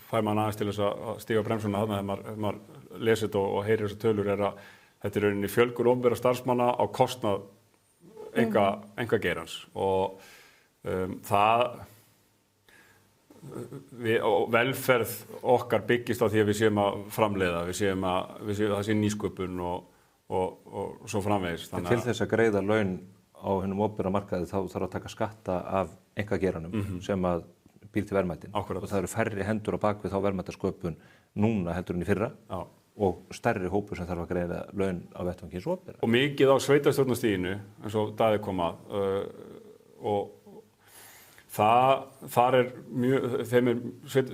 fær mann aðeins til þess að stíga bremsuna þarna þegar maður lesir þetta og heyrir þessar tölur er að þetta er rauninni fjölgun opinberra starfsmanna á kostnað einkageirans og velferð okkar byggist á því að við séum að framleiða, það sé nýsköpun og svo framvegis. Til þess að greiða laun á hinum opinbera markaði þá þarf að taka skatta af einkageiranum sem að býr til verðmætin. Og það eru færri hendur á bakvið þá verðmætasköpun núna heldur en í fyrra. Og stærri hópur sem þarf að greiða laun á vettvangi hins opinbera. Og mikið á sveitarstjórnarstiginu eins og Daði kom að og þar er mjög, þeim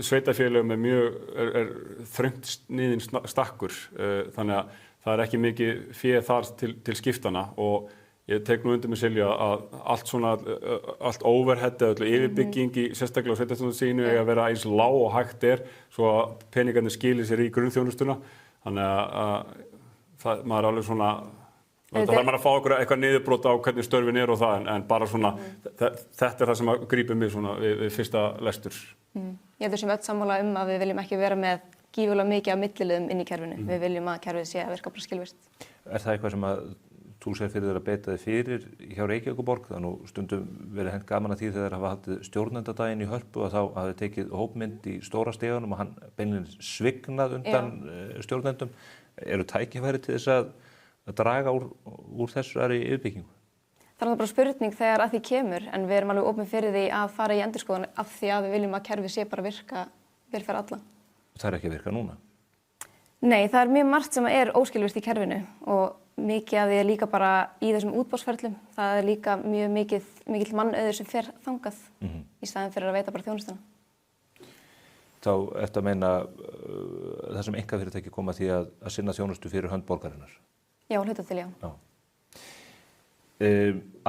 sveitarfélögum er þröngt niðinn stakkur, þannig að það er ekki mikið féð þar til skiptana og ég tek nú undir með Silja að allt overhead eða yfirbygging í sérstaklega á sveitarstjórnarstiginu eiga að vera eins lág og hægt er svo að peningarnir skilir sér í grunnþjónustuna, þannig að maður er alveg svona. Það þarf maður að fá eitthvað niðurbrot á hvernig störfin er og það, en bara svona, þetta er það sem grípur mig svona við fyrsta lestur. Ég held sem öll sammála að við viljum ekki vera með gífurlega mikið af milliliðum inn í kerfinu. Við viljum að kerfið sé að virka bara skilvirkt. Er það eitthvað sem að þú sér fyrir þér að beita þig fyrir hjá Reykjavíkurborg? Það nú stundum verið hent gaman að því þegar hafa haldið stjórnendadaginn í Hörpu og þá hafi tekið hópmynd í stóra steganum og hann beinlínis svignað undan stjórnendum. Eru tækifæri til þess að draga úr þessari yfirbyggingu? Það er bara spurning þegar að því kemur, en við erum alveg opin fyrir því að fara í endurskoðun af því að við viljum að kerfið sé bara virka vel fyrir alla. Það er ekki að virka núna? Nei, það er mjög margt sem er óskilvirkt í kerfinu og mikið af því er líka bara í þessum útboðsferlum. Það er líka mjög mikill mannauður sem fer þangað í staðinn fyrir að veita bara þjónustuna. Þá ertu að meina það sem einkafyrirtæki koma því að sinna þjónustu fyrir hönd borgarinnar? Já, hluta til, já.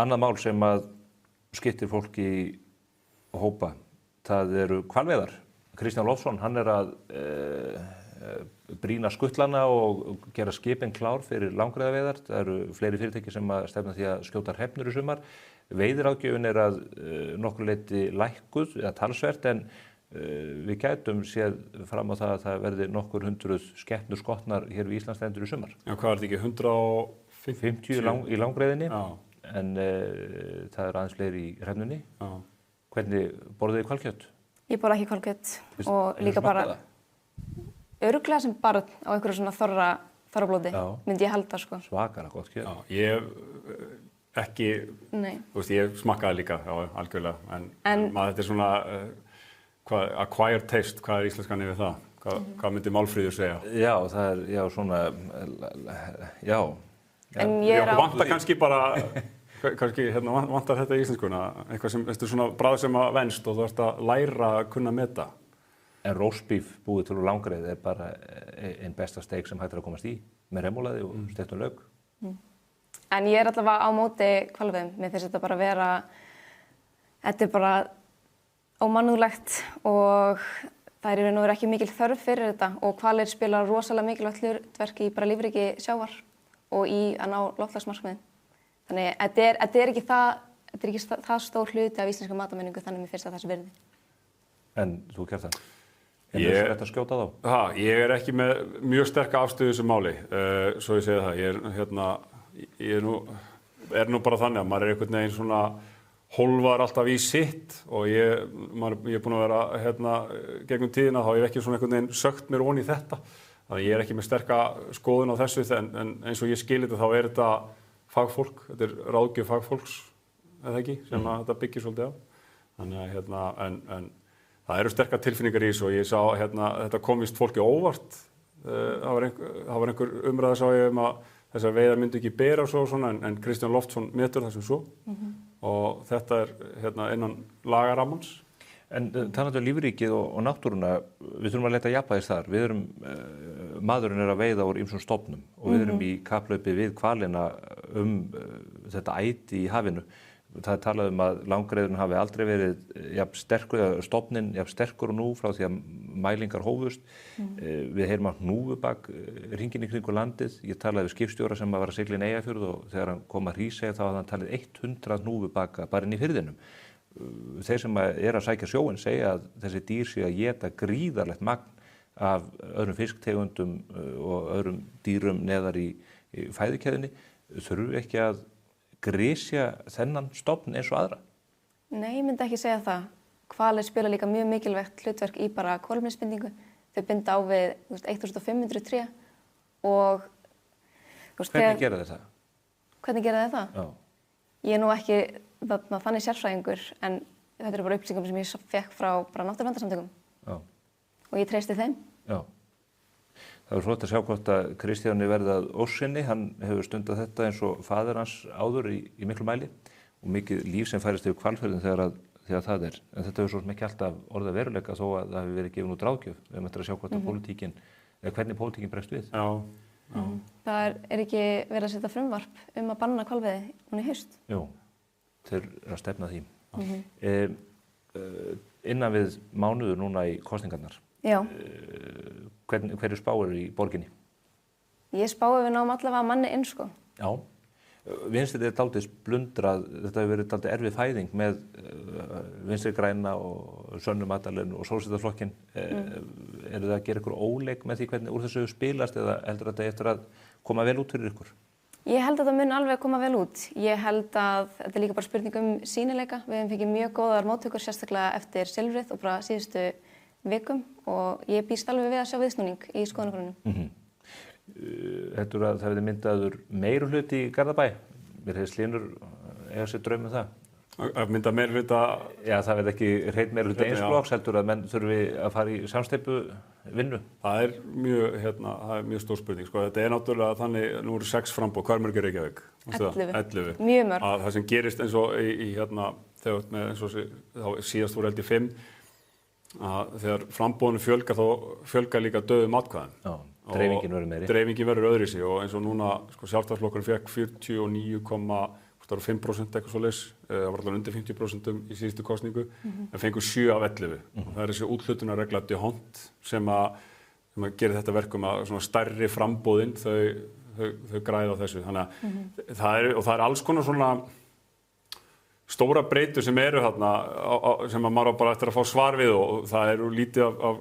Annað mál sem að skiptir fólki í hópa, það eru hvalveiðar. Kristján Loftsson, hann er að brýna skuttlana og gera skipin klár fyrir langreyðaveiðar. Það eru fleiri fyrirtæki sem að stefna því að skjóta hrefnur í sumar. Veiðiráðgjöfin er að nokkru leyti lækkuð eða talsvert, en við gætum séð fram á það að það verði nokkur hundruð skepnur skotnar hér við Íslandsstrendur í sumar. Já, hvað er þetta ekki? 150 í langreyðinni, en það er aðeins fleiri í hrefnunni. Hvernig borðið þið hvalkjöt? Ég borða ekki hvalkjöt og líka bara örugglega sem barn á einhverju svona þorra þorrablóti, myndi ég halda sko. Svakalega gott kjöt. Já, ég ekki, þú veist, ég smakkaði líka, já, algjörlega, en maður þetta svona, acquired taste, hvað íslenskan yfir það? Hvað myndi Málfríður segja? Já, það já, svona, já. En ég vantar kannski bara, vantar þetta í íslenskuna, eitthvað sem, veistu, svona bragð sem að venst og þú ert að læra að kunna meta. En roastbeef búið til úr langreið bara einn besta steik sem hægt að komast í, með remulaði og steiktum lauk. En ég allavega á móti hvalveiðum. Mér finnst þetta bara vera, þetta bara ómannúðlegt og það í raun og veru ekki mikil þörf fyrir þetta og hvalir spila rosalega mikilvægt hlutverk í bara lífríki sjávar og í að ná loftslagsmarkmiðum. Þannig þetta er ekki það stór hluti af íslenska matamenningu, þannig mér finnst það þessi virði. En þú Kjartan? Ég er þetta að skjóta þá? Ég er ekki með mjög sterka afstöðu þessu máli, svo ég segi það. Ég er nú bara þannig að maður er einhvern veginn svona hólfar alltaf í sitt og ég er búinn að vera gegnum tíðina þá ég hef ekki svona einhvern veginn sökt mér onni í þetta. Þannig ég er ekki með sterka skoðun á þessu en eins og ég skil þetta þá er þetta fagfólk, þetta er ráðgjöf fagfólks, eða ekki, sem að þetta byggir svolítið á. Þannig að það eru sterkar tilfinningar í þessu og ég sá þetta komist fólki óvart. Það var einhver umræða sá ég að þessar veiðar myndi ekki bera og svona en Kristján Loftsson metur það sem svo og þetta er innan lagarammans. En talandi um lífríkið og náttúruna, við þurfum að leita jafnvægis þar. Maðurinn er að veiða úr ýmsum stofnum og við erum í kapphlaupi við hvalina þetta æti í hafinu. Það er talað að langreyðurinn hafi aldrei verið jafn sterkur, stofninn jafn sterkur og nú frá því að mælingar hófust. Við heyrum að hnúfubak hringinn í kringu landið. Ég talaði við skipstjóra sem var að sigla inn Eyjafjörð og þegar hann kom að Hrísey þá hafði hann talið 100 hnúfubaka bara inn í firðinum. Þeir sem er að sækja sjóinn segja að þessi dýr séu að éta gríðarlegt magn af öðrum fisktegundum og öðrum dýrum neðar í fæðukeðjunni. Þurfum ekki að grisja þennan stofn eins og aðra? Nei, ég myndi ekki segja það. Hvalir spila líka mjög mikilvægt hlutverk í bara kolefnisbindingu. Þau binda á við 1500 tré og Hvernig gera þeir það? Hvernig gera þeir það? Já. Ég er nú ekki þannig sérfræðingur en þetta eru bara upplýsingum sem ég fekk frá bara náttúruverndarsamtökum. Já. Og ég treysti þeim. Já. Það er flott að sjá hvort að Kristjáni verði að ósinni. Hann hefur stundað þetta eins og faðir hans áður í miklu mæli og mikið líf sem færist yfir Hvalfjörðinn þegar það er. En þetta hefur svo sem ekki alltaf orðið veruleika þó að það hefur verið gefin út ráðgjöf. Við höfum eftir að sjá hvort að hvernig pólitíkin bregst við. Já. Það er ekki verið að setja frumvarp að banna hvalveiði núna í haust. Jú, þeir eru að stefna því. Innan við mánuður núna í kosningarnar. Já. Hverju spáir í borginni? Ég spái við náum allavega manni inn, sko. Já. Vinstri er dálítið splundrað, þetta hefur verið dálítið erfið fæðing með Vinstri græna og Sönnu Magdalenu og Sósíaldemókrataflokkinn. Eru það að gera ykkur óleik með því hvernig úr þessu spilast eða heldur þetta eftir að koma vel út fyrir ykkur? Ég held að þetta mun alveg koma vel út. Ég held að þetta er líka bara spurning sýnileika. Við hefum fengið mjög góðar móttökur, sérstaklega eftir silfrið og bara síðustu vikum og ég býst alveg við að sjá viðsnúning í skoðanakönnunum. Heldur að það verði myndaður meirihluti í Garðabæ? Mér hefði Slínur eiga sér draum um það. Að mynda meirihluta? Já, það verði ekki hreinn meirihluti eins flokks, heldur að menn þurfi að fara í samsteypu vinnu. Það er mjög stór spurning. Sko. Þetta er náttúrulega þannig, nú eru 6 framboð, hvað er mörg í Reykjavík? 11. Mjög mörg. Það sem gerist eins og þegar með eins og síðast voru held í 5, að þegar frambóðinu fjölgar þá fjölgar líka döðum atkvæðum. Já, dreifingin verður meiri. Dreifingin verður öðruvísi og eins og núna Sjálfstæðisflokkurinn fékk 49,5% eitthvað svoleiðis, það var allavega undir 50% í síðustu kosningu, en fengur 7 af 11. Það er þessi úthlutunarregla DeHont sem að gerir þetta verkum að svona stærri frambóðin þau græða á þessu. Þannig að það er alls konar svona stóra breytur sem eru þarna sem að maður bara eftir að fá svar við og það eru lítið af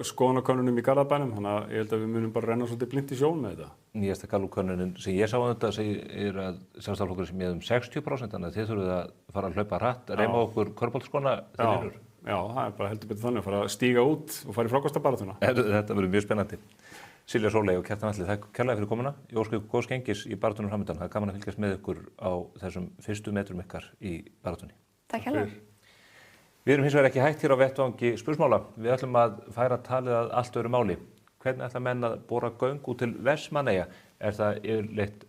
skoðanakönnunum í Garðabænum, þannig að ég held að við munum bara renna svolítið blint í sjón með þetta. Nýjasta Gallup-könnunin sem ég sá þetta segir að Sjálfstæðisflokkurinn sem ég 60%, þannig að þið þurfið að fara að hlaupa hratt, reyma okkur körfuboltaskóna þeir. Já, það er bara heldur betur þannig að fara að stíga út og fara í frákvastabaráttuna. Þetta verður mjög spennandi. Silja Sóley og Kjartan Atli, þakka kærlega fyrir komuna. Ég óska ykkur góðs gengis í baráttunni framöndan. Það gaman að fylgjast með ykkur á þessum fyrstu metrum ykkar í baráttunni. Takk hérlega. Við erum hins vegar ekki hægt hér á vettvangi spursmála. Við ætlum að færa talið að allt öðru máli. Hvernig ætla menn að bora göng út til Vestmannaeyja? Það yfirleitt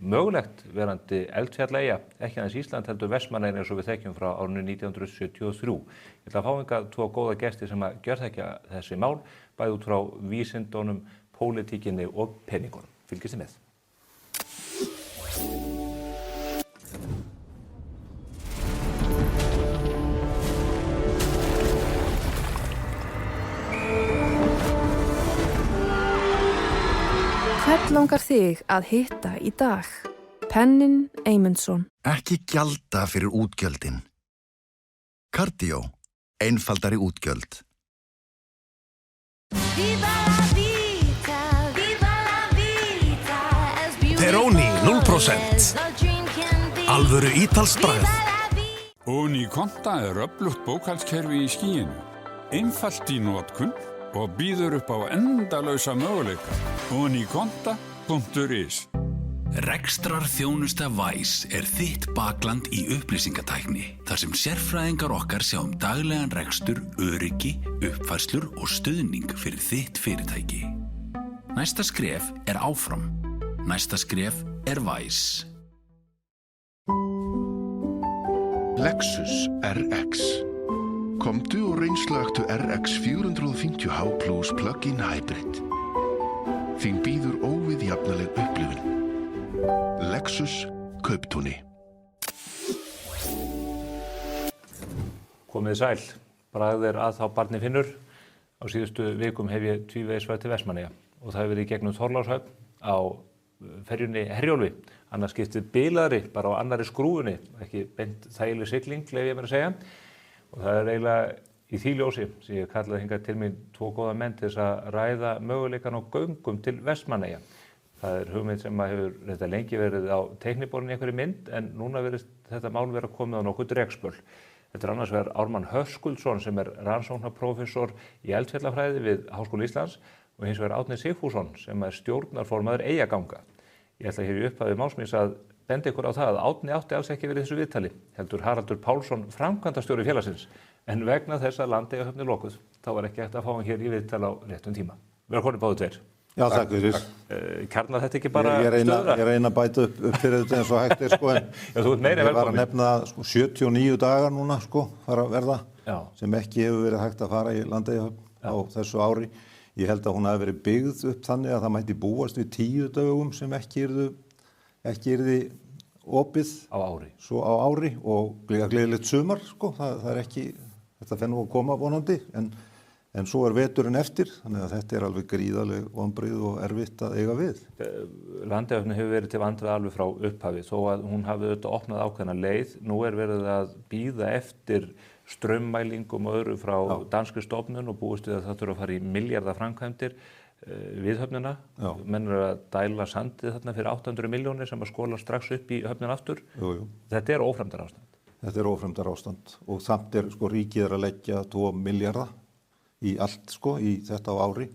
mögulegt verandi eldfjallaeyja, ekki aðeins Ísland heldur Vestmannaeyja eins og við þekkjum frá árinu 1973. Ég ætla að fá hingað 2 góða gesti sem að gjörþekkja þessi mál, bæði út frá vísindunum, pólitíkinni og peningunum. Fylgist þið með. Hvern langar þig að hitta í dag? Pennin Eymundsson. Ekki gjalda fyrir útgjöldin. Cardio. Einfaldari útgjöld. Peroni 0%. Alvöru ítalskt bragð. Oni Konta öflugt bókhaldskerfi í skýinu. Einfalt í notkun og býður upp á endalausa möguleika. Onikonta.is Rekstrar þjónusta Væs þitt bakland í upplýsingatækni, þar sem sérfræðingar okkar sjá daglegan rekstur, öryggi, uppfærslur og stuðning fyrir þitt fyrirtæki. Næsta skref áfram. Næsta skref Væs. Lexus RX. Komdu og reynslagtu RX 450h Plus Plug-in Hybrid. Þín býður óviðjafnaleg upplifun. Lexus Kauptúni. Komið sæl. Bragð að þá barni finnur. Á síðustu vikum hef ég tvívegis farið til Vestmannaeyja og það hefur verið í gegnum Þorlákshöfn á ferjunni Herjólfi. Annars skiptið bilaðri bara á annarri skrúfunni, ekki beint þægileg sigling, leyfi ég mér að segja. Og það eiginlega í því ljósi sem ég kallaði hingað til mín 2 góða menn til þess að ræða möguleikann á göngum til Vestmannaeyja. Það hugmynd sem hefur þetta lengi verið á teikniborðinu í einhverju mynd en núna verið þetta mál vera komið á nokkuð rekspöl. Þetta annars vegar Ármann Höskuldsson sem rannsóknarprófessor í eldfjallafræði við Háskóla Íslands og hins vegar Árni Sigfússon sem stjórnarformaður Eyjaganga. Ég ætla hér í upphafi máls míns að benda ykkur á það að Árni átti alls ekki verið þessu viðtali, heldur Haraldur Pálsson framkvæmdastjóri félagsins, en vegna þess að Landeyjahöfn lokuð, þá var ekki hægt að fá hann hér í viðtal á réttum tíma. Velkomin báðu tveir. Já, takk fyrir. Kjarnar þetta ekki bara stöðra? Ég reyna að bæta upp fyrir þetta eins og hægt sko, en já, þú ert meira velkomin. Ég var að nefna 79 dagar núna fara að verða, sem ekki hefur verið hægt að fara í Landeyjahöfn á þessu ári. Ég held að hún hafi verið byggð upp þannig að það mætti búast við 10 dögum sem ekki yrði opið á ári. Svo á ári og gleðilegt sumar, það er ekki, þetta fer nú að koma vonandi, en svo veturinn eftir, þannig að þetta alveg gríðarleg vonbrigði og erfitt að eiga við. Landeyjahöfn hefur verið til vandræða alveg frá upphafi, þó að hún hafi auðvitað opnað ákveðna leið. Nú verið að bíða eftir straummælingum og öðru frá danskri stofnun og búist við að það þurfa að fara í milljarða framkvæmdir við höfnina. Menn að dæla sandið þarna fyrir 800 milljónir sem að skóla strax upp í höfnina aftur. Jú. Þetta ófremdarástand. Þetta ófremdarástand og samt ríkið að leggja 2 milljarða í allt í þetta á ári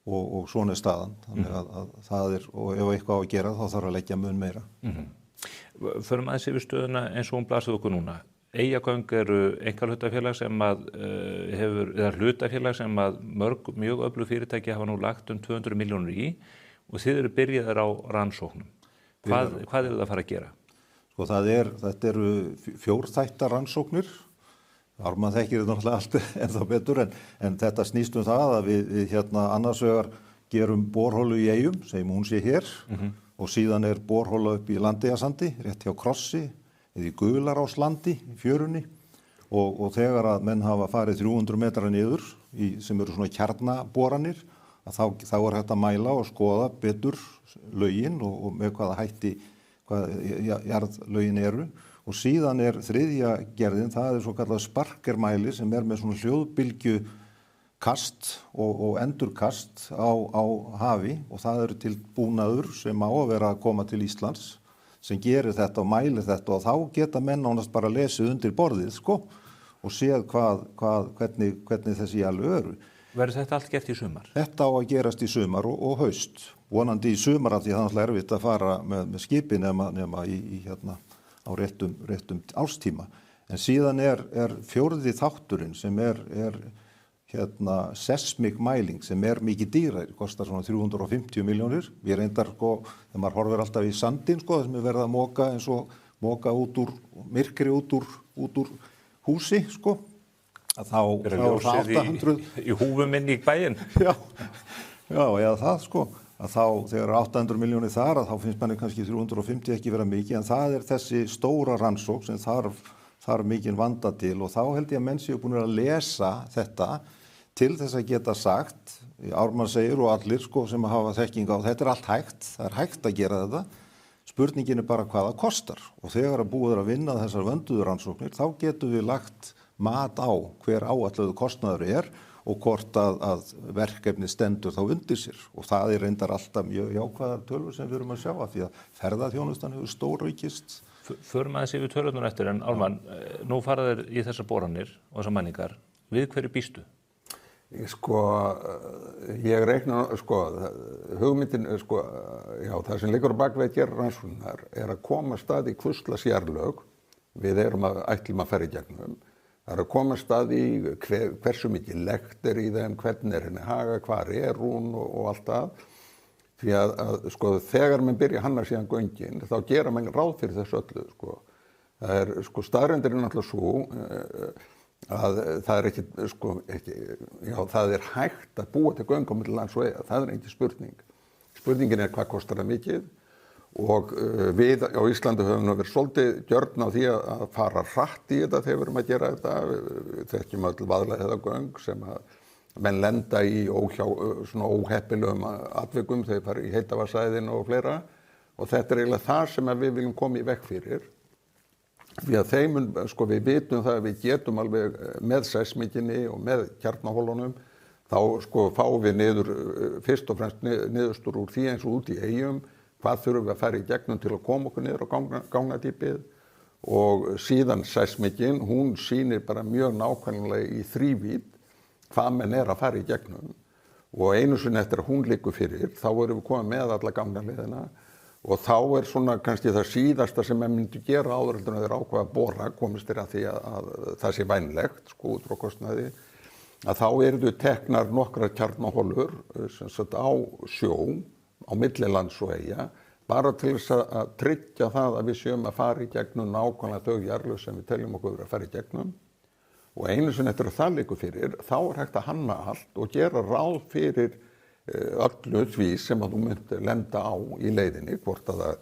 og svona staðan. Þannig að það og ef eitthvað á að gera þá þarf að leggja mun meira. Förum aðeins yfir stöðuna eins og hún blasir okkur núna. Eyjagöng einkahlutafélag sem eða hlutafélag sem mörg mjög öflug fyrirtæki hafa nú lagt 200 milljónir í og þið eru byrjaðir á rannsóknum. Hvað eru það að fara að gera? Þetta eru 4 þættar rannsóknir. Ármann þekkir þetta náttúrulega allt ennþá betur en þetta snýst það að við annars vegar gerum borholu í Eyjum, segjum hún sé hér og síðan borhola upp í Landeyjasandi, rétt hjá Krossi eða í Gularárslandi, í fjörunni og þegar að menn hafa farið 300 metra niður sem eru svona kjarnaboranir þá hægt að mæla og skoða betur lögin og með hvaða hætti jarðlögin eru og síðan þriðja gerðin, það svo kallað sparkermæli sem með svona hljóðbylgju kast og endurkast á hafi og það til búnaður sem á að vera að koma til Íslands sem gerir þetta og mælir þetta og þá geta menn nánast bara lesið undir borðið og séð hvernig þessi jarðlög eru. Verður þetta allt gert í sumar? Þetta á að gerast í sumar og haust. Vonandi í sumar af því það er náttúrulega erfitt að fara með skipi nema í hérna á réttum ástíma. En síðan er fjórði þátturinn sem er hérna seismic mæling sem er mikið dýrari, kostar svona 350 milljónir. Við reyndar sko, þegar maður horfir alltaf í sandinn sko, þar sem er verið að moka eins og moka út úr myrkri út úr húsi sko. Að þá er það 800 í húfum inn í bæinn. Já, eða það sko. Að þá þegar 800 milljónir þar að þá finnst manni kannski 350 ekki vera mikið, en það er þessi stóra rannsókn sem þarf mikinn vanda til og þá held ég að menn séu búin að lesa þetta til þess að geta sagt, Ármann segir og allir sko sem hafa þekking á, þetta er allt hægt, það er hægt að gera þetta, spurningin er bara hvað það kostar og þegar að búið að vinna þessar vönduðu rannsóknir þá getum við lagt mat á hver áætluðu kostnaður og hvort að verkefni stendur þá undir sér og það er reyndar alltaf mjög jákvæðar tölur sem við erum að sjá af því að ferðaþjónustan hefur stóraukist. Förum aðeins yfir tölurnar eftir en Ármann, nú fara þeir í þessar boranir og þessar mælingar. Við hverju býstu? Ég reikna, hugmyndin, já, það sem liggur á bakvið að gera rannsóknar er að koma stað í hvurslags jarðlög. Við ætlum að fara í gegnum. Það er að koma stað í hversu mikið lekt er í þeim, hvernig er henni haga, hvar er hún og allt það. Því að þegar mann byrja að hanna síðan göngin, þá gera mann ráð fyrir þessu öllu. Það er, staðreyndin náttúrulega svo að það er það er hægt að búa til göng á milli lands og eyja, það er ekki spurning. Spurningin er hvað kostar það mikið. Og við á Íslandi höfum verið svolítið gjörn á því að fara hratt í þetta þegar við erum að gera þetta. Við þekkjum öll Vaðlaheiðargöng sem að menn lenda í svona óheppilegum atvikum þegar fara í Heitavatnssvæðinu og fleira. Og þetta er eiginlega það sem við viljum koma í veg fyrir. Því að við vitum það að við getum alveg með seismikinni og með kjarnahólunum þá fáum við niður, fyrst og fremst niðurstur úr því eins og út í eyjum. Hvað þurfum við að fara í gegnum til að koma okkur niður á gangnadýpið og síðan seismikinn, hún sýnir bara mjög nákvæmlega í þrívídd hvað menn er að fara í gegnum og einu sinni eftir að hún liggur fyrir þá erum við komið með alla gangnaliðina og þá er svona kannski það síðasta sem menn myndu gera áður en þeir ákveða að bora, komist þeir að því að það sé vænlegt út frá kostnaði, að þá eru þau teknar nokkrar kjarnahólur sem sagt á sjó á milli lands og eyja, bara til þess að tryggja það að við séum að fara í gegnum nákvæmlega þau jarðlög sem við teljum okkur að fara í gegnum. Og einu sinni eftir að það liggur fyrir, þá er hægt að hanna allt og gera ráð fyrir öllu því sem að þú myndir lenda á í leiðinni, hvort að það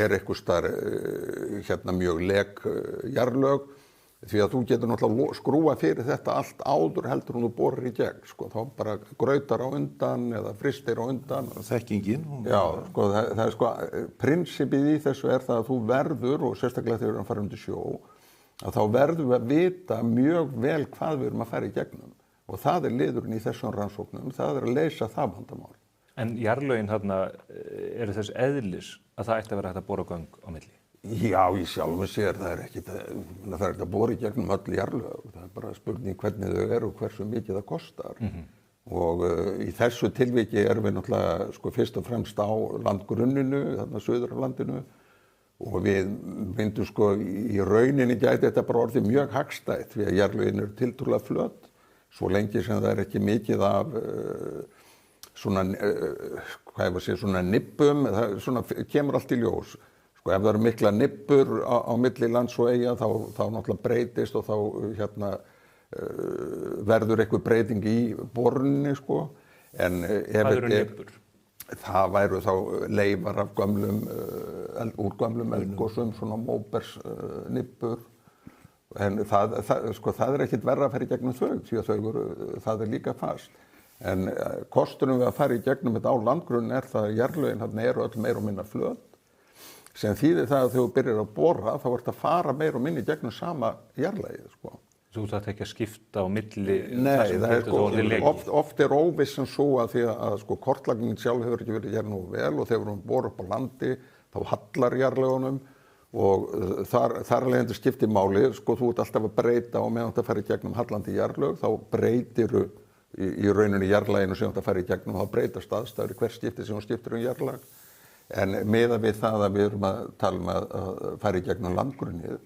er eitthvað starf mjög lek jarðlög, því að þú getur náttúrulega skrúa fyrir þetta allt áður heldur þú borir í gegn, þá bara grautar á undan eða fristir á undan. Þekkingin. Já, það er prinsipið í þessu er það að þú verður, og sérstaklega þegar við erum að fara undir sjó, að þá verðum við að vita mjög vel hvað við erum að fara í gegnum. Og það er liðurinn í þessum rannsóknum, það er að leysa það vandamál. En jarðlögin þarna eru þess eðlis að það ætti að vera hægt að bora göng á milli? Já, í sjálfu sér, það er ekkert að bora í gegnum öll jarðlög. Það er bara spurning hvernig þau eru og hversu mikið það kostar. Og í þessu tilviki erum við náttúrulega fyrst og fremst á landgrunninu, þarna suður af landinu. Og við myndum í rauninni gæti þetta bara orðið mjög hagstætt því að jarðlögin eru tiltölulega flöt. Svo lengi sem það er ekki mikið af svona nibbum, það kemur allt í ljós. Ef það eru mikla nibbur á milli lands og eyja þá náttúrulega breytist og þá verður eitthvað breyting í borunni En hvað eru nibbur? Það væru þá leifar af úr gömlum eldgosum, svona móbersnibbur. En það er ekkert verra að fara í gegnum þau, því að það er líka fast. En kostunum við að fara í gegnum þetta á landgrunn er það að jarðlögin eru öll meira og minna flöt. Sem þýðir það að þegar þú byrjar að bora þá ert að fara meira og minni gegnum sama jarðlagið. Þú þarft ekki að skipta á milli? Nei, það er oft er óvissan svo að því að kortlagningin sjálf hefur ekki verið gerð nú vel og þegar við borum upp á landi þá hallar jarðlagunum og þar leiðandi skiptir máli, þú ert alltaf að breyta og meðan þetta fara í gegnum hallandi jarðlög þá breytiru í rauninni jarðlaginu sem þetta fara í gegnum, þá breytast aðstæður í hver skipti sem hún skiptir jarðlag. En miðað við það að við erum að tala að fara í gegnum landgrunnið,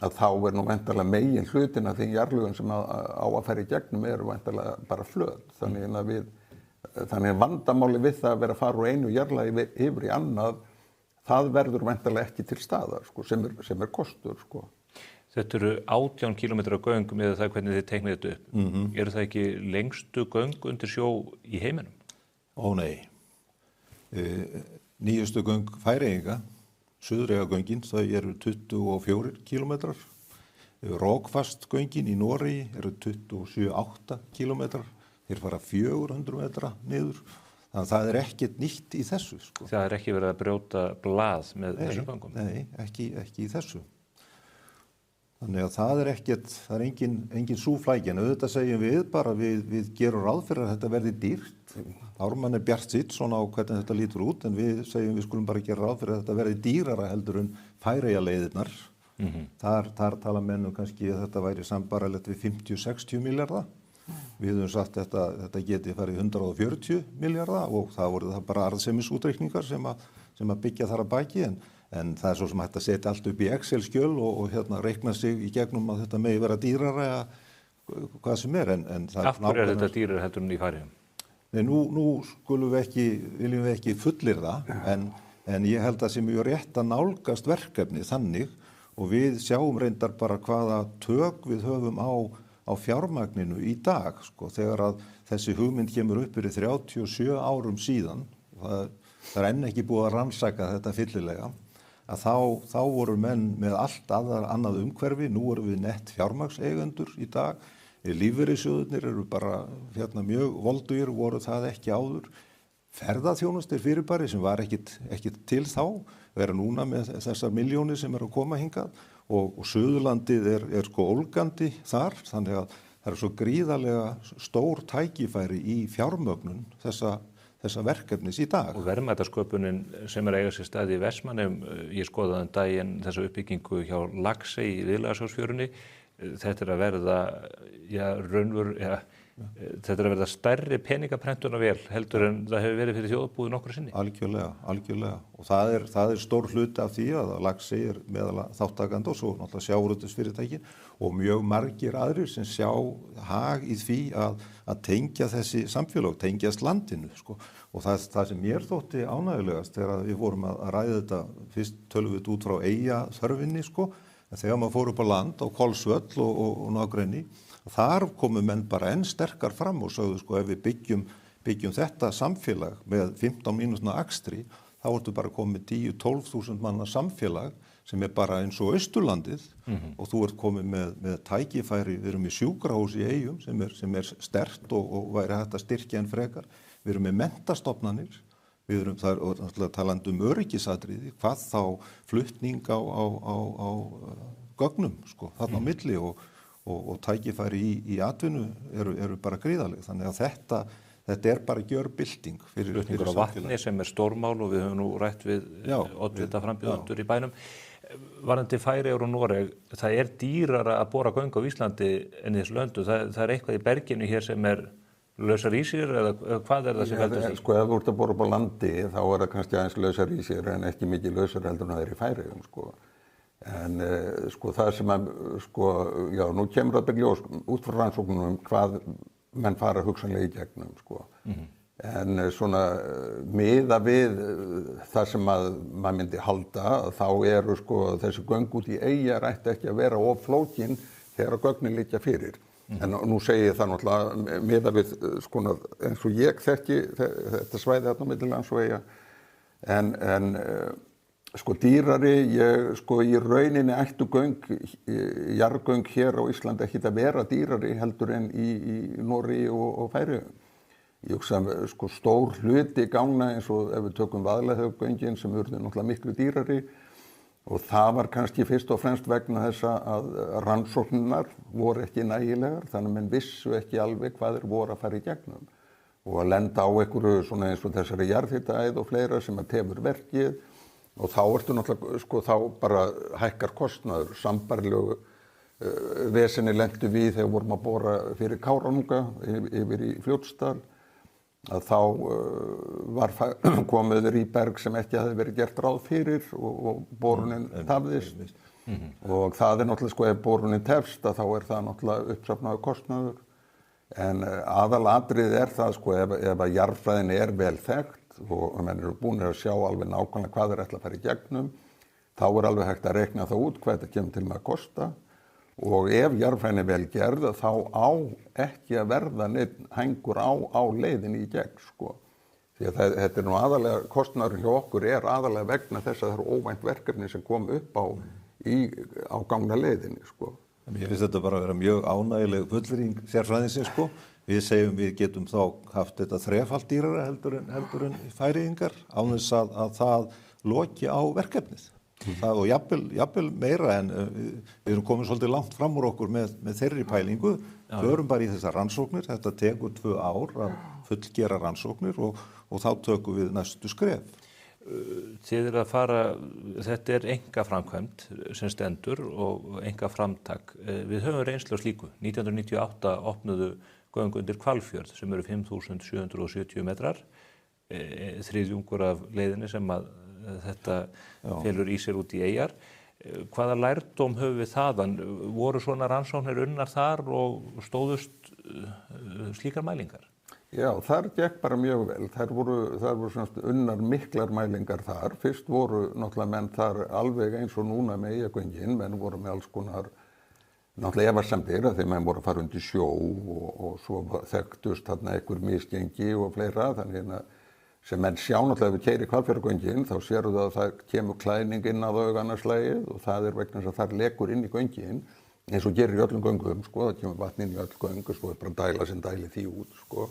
að þá nú væntanlega megin hlutin af þeim jarðlögum sem á að fara í gegnum eru væntanlega bara flöt. Þannig að vandamáli við það að vera að fara úr einu jarðlagi yfir í annað, það verður væntanlega ekki til staðar, sko, sem er kostur, sko. Þetta eru 18 kilometra göng með það hvernig þið teiknið þetta upp. Eru það ekki lengstu göng undir sjó í heiminum? Ó nei. Nýjustu göng Færeyinga, Suðureyjagöngin, þau eru 24 kilometrar. Rokfast göngin í Noregi eru 27-8 kilometrar. Þeir fara 400 metra niður. Þannig að það er ekkert nýtt í þessu, sko. Það er ekki verið að brjóta blað með þessum göngum? Nei, ekki í þessu. Þannig að það er engin súflækja, en auðvitað segjum við bara, við gerum ráð fyrir að þetta verði dýrt. Ármann er bjartsýnn svona á hvernig þetta lítur út, en við segjum við skulum bara gera ráð fyrir að þetta verði dýrara heldur en Færeyjaleiðirnar. Þar tala menn kannski að þetta væri sambaralegt við 50-60 milljarða. Við höfum sagt að þetta geti farið 140 milljarða og það voru það bara arðsemisútreikningar sem að byggja þar að baki, en það er svo sem hægt að setja allt upp í Excel-skjöl og reikna sig í gegnum að þetta megi vera dýrara eða hvað sem er. Af hverju er þetta dýrara heldur en í Færeyjum? Nei, nú viljum við ekki fullyrða, en ég held að það sé mjög rétt að nálgast verkefni þannig, og við sjáum reyndar bara hvaða tök við höfum á fjármagninu í dag, sko, þegar að þessi hugmynd kemur upp fyrir 37 árum síðan, það er enn ekki búið að rannsaka þetta fyllilega, að þá voru menn með allt annað umhverfi. Nú erum við nett fjármagnseigendur í dag. Lífeyrissjóðirnir eru bara mjög voldugir, voru það ekki áður. Ferðaþjónusta er fyrirbæri sem var ekki til þá, vera núna með þessar milljónir sem eru að koma hingað, og Suðurlandið er sko ólgandi þar, þannig að það er svo gríðarlega stór tækifæri í fjármögnun þessa verkefnis í dag. Og verðmætasköpunin sem er eiga sér stað í Vestmannaeyjum, ég skoðaði daginn þessa uppbyggingu hjá Laxey í Viðlagasjósfjörunni. Þetta er að verða, þetta er að verða stærri peningaprentunarvél heldur en það hefur verið fyrir þjóðarbúið nokkru sinni. Algjörlega. Og það er stór hluti af því að Laxey er meðal þáttakandi og svo náttúrulega sjávarútvegsfyrirtækin og mjög margir aðrir sem sjá hag í því að tengja þessi samfélög, tengjast landinu, sko. Og það sem mér þótti ánægjulegast þegar við vorum að ræða þetta, fyrst tölum við út frá eyjaþörfinni, sko, en þegar maður fór upp á land á Hvolsvöll og nágrenni, þar komu menn bara enn sterkar fram og sögðu, sko, ef við byggjum þetta samfélag með 15 mínútna akstri, þá ertu bara komið 10-12.000 manna samfélag sem er bara eins og Austurlandið, og þú ert komið með tækifæri. Við erum í sjúkrahús í Eyjum sem er sterkt og væri hægt að styrkja enn frekar. Við erum með menntastofnanir, við erum þar talandi öryggisatriði, hvað þá flutning á gögnum, sko, þarna á milli, og tækifæri í atvinnu eru bara gríðarleg. Þannig að þetta er bara gjörbylting fyrir flutningur á vatni sem er stórmál, og við höfum nú rætt við oddvita frambjóðendur í bænum. Varðandi Færeyjar og Noreg, það er dýrara að bora göng á Íslandi en í þessu löndu. Það er eitthvað í berginu hér sem er lausar í sér, eða hvað er það sem veldur því? Sko, ef þú ert að bora upp á landi, þá er það kannski aðeins lausar í sér en ekki mikið lausar heldur en það er í Færeyjum, sko. En sko það sem að, sko, já, nú kemur það byrjljós út frá rannsóknum hvað menn fara hugsanlega í gegnum, sko. En svona miða við það sem að maður myndi halda, þá eru sko þessi göng út í eyjar ætti ekki að vera of flókin þegar gögnin liggja fyrir. En nú segi ég það náttúrulega miða við sko eins og ég þekki þetta svæði þarna á milli lands og eyja. En sko dýrari, sko í rauninni ættu jarðgöng hér á Íslandi ekki að vera dýrari heldur en í Noregi og Færeyjum. Ég hugsa sko stór hluti gangna eins og ef við tökum Vaðlaheiðargöngin sem urðu náttúrulega miklu dýrari, og það var kannski fyrst og fremst vegna þess að rannsóknirnar voru ekki nægilegar, þannig að menn vissu ekki alveg hvað þeir voru að fara í gegnum, og að lenda á einhverju svona eins og þessari jarðhitaæð og fleira sem að tefur verkið, og þá ertu náttúrulega sko þá bara hækkar kostnaður, sambærilegu vesenni lentu við þegar vorum að bora fyrir Kárahnjúka yfir í Fljótsdal, að þá var komið í berg sem ekki hafði verið gert ráð fyrir og borunin tafðist. Og það náttúrulega, sko, ef borunin tefst, þá það náttúrulega uppsafnaður kostnaður. En aðalatriðið það, sko, ef að jarðfræðin vel þekkt og menn eru búin að sjá alveg nákvæmlega hvað ætla að fara í gegnum, þá alveg hægt að reikna það út hvað þetta kemur til með að kosta. Og ef jarðfræðin vel gerð, þá á ekki að verða neitt hængur á leiðinni í gegn, sko. Því að þetta nú aðalega, kostnaður hjá okkur aðalega vegna þess að það eru óvænt verkefni sem kom upp á gangna leiðinni, sko. Ég finnst þetta bara að vera mjög ánægileg fullyrðing sérfræðingsins, sko. Við segjum við getum þá haft þetta þrefalt dýrara heldur en Færeyingar án þess að það loki á verkefnið. Það og jafnvel meira en við erum komin svolítið langt fram úr okkur með þeirri pælingu. Við erum bara í þessar rannsóknir, þetta tekur 2 ár að fullgera rannsóknir og þá tökum við næstu skref. Þið að fara, þetta einkaframkvæmd sem stendur og einkaframtak. Við höfum reynslu á slíku. 1998 opnuðu göng undir Hvalfjörð sem eru 5.770 metrar, þriðjungur af leiðinni sem að þetta felur í sér út í eyjar. Hvaða lærdóm höfum við þaðan? Voru svona rannsóknir unnar þar og stóðust slíkar mælingar? Já, þar gekk bara mjög vel. Þar voru svona unnar miklar mælingar þar. Fyrst voru náttúrulega menn þar alveg eins og núna með Eyjagöngin, menn voru með alls konar náttúrulega efasemdir að þeir menn voru að fara undir sjó og svo þekktust þarna einhver misgengi og fleira, þannig að sem menn sjá náttúrulega ef við keyri Hvalfjarðargöngin þá sérðu það að það kemur klæðning inn að augaannarslægið og það vegna þess að það lekur inn í göngin eins og gerir í öllum göngum, sko, það kemur vatn inn í öll göng og svo bara dæla sem dæli því út, sko.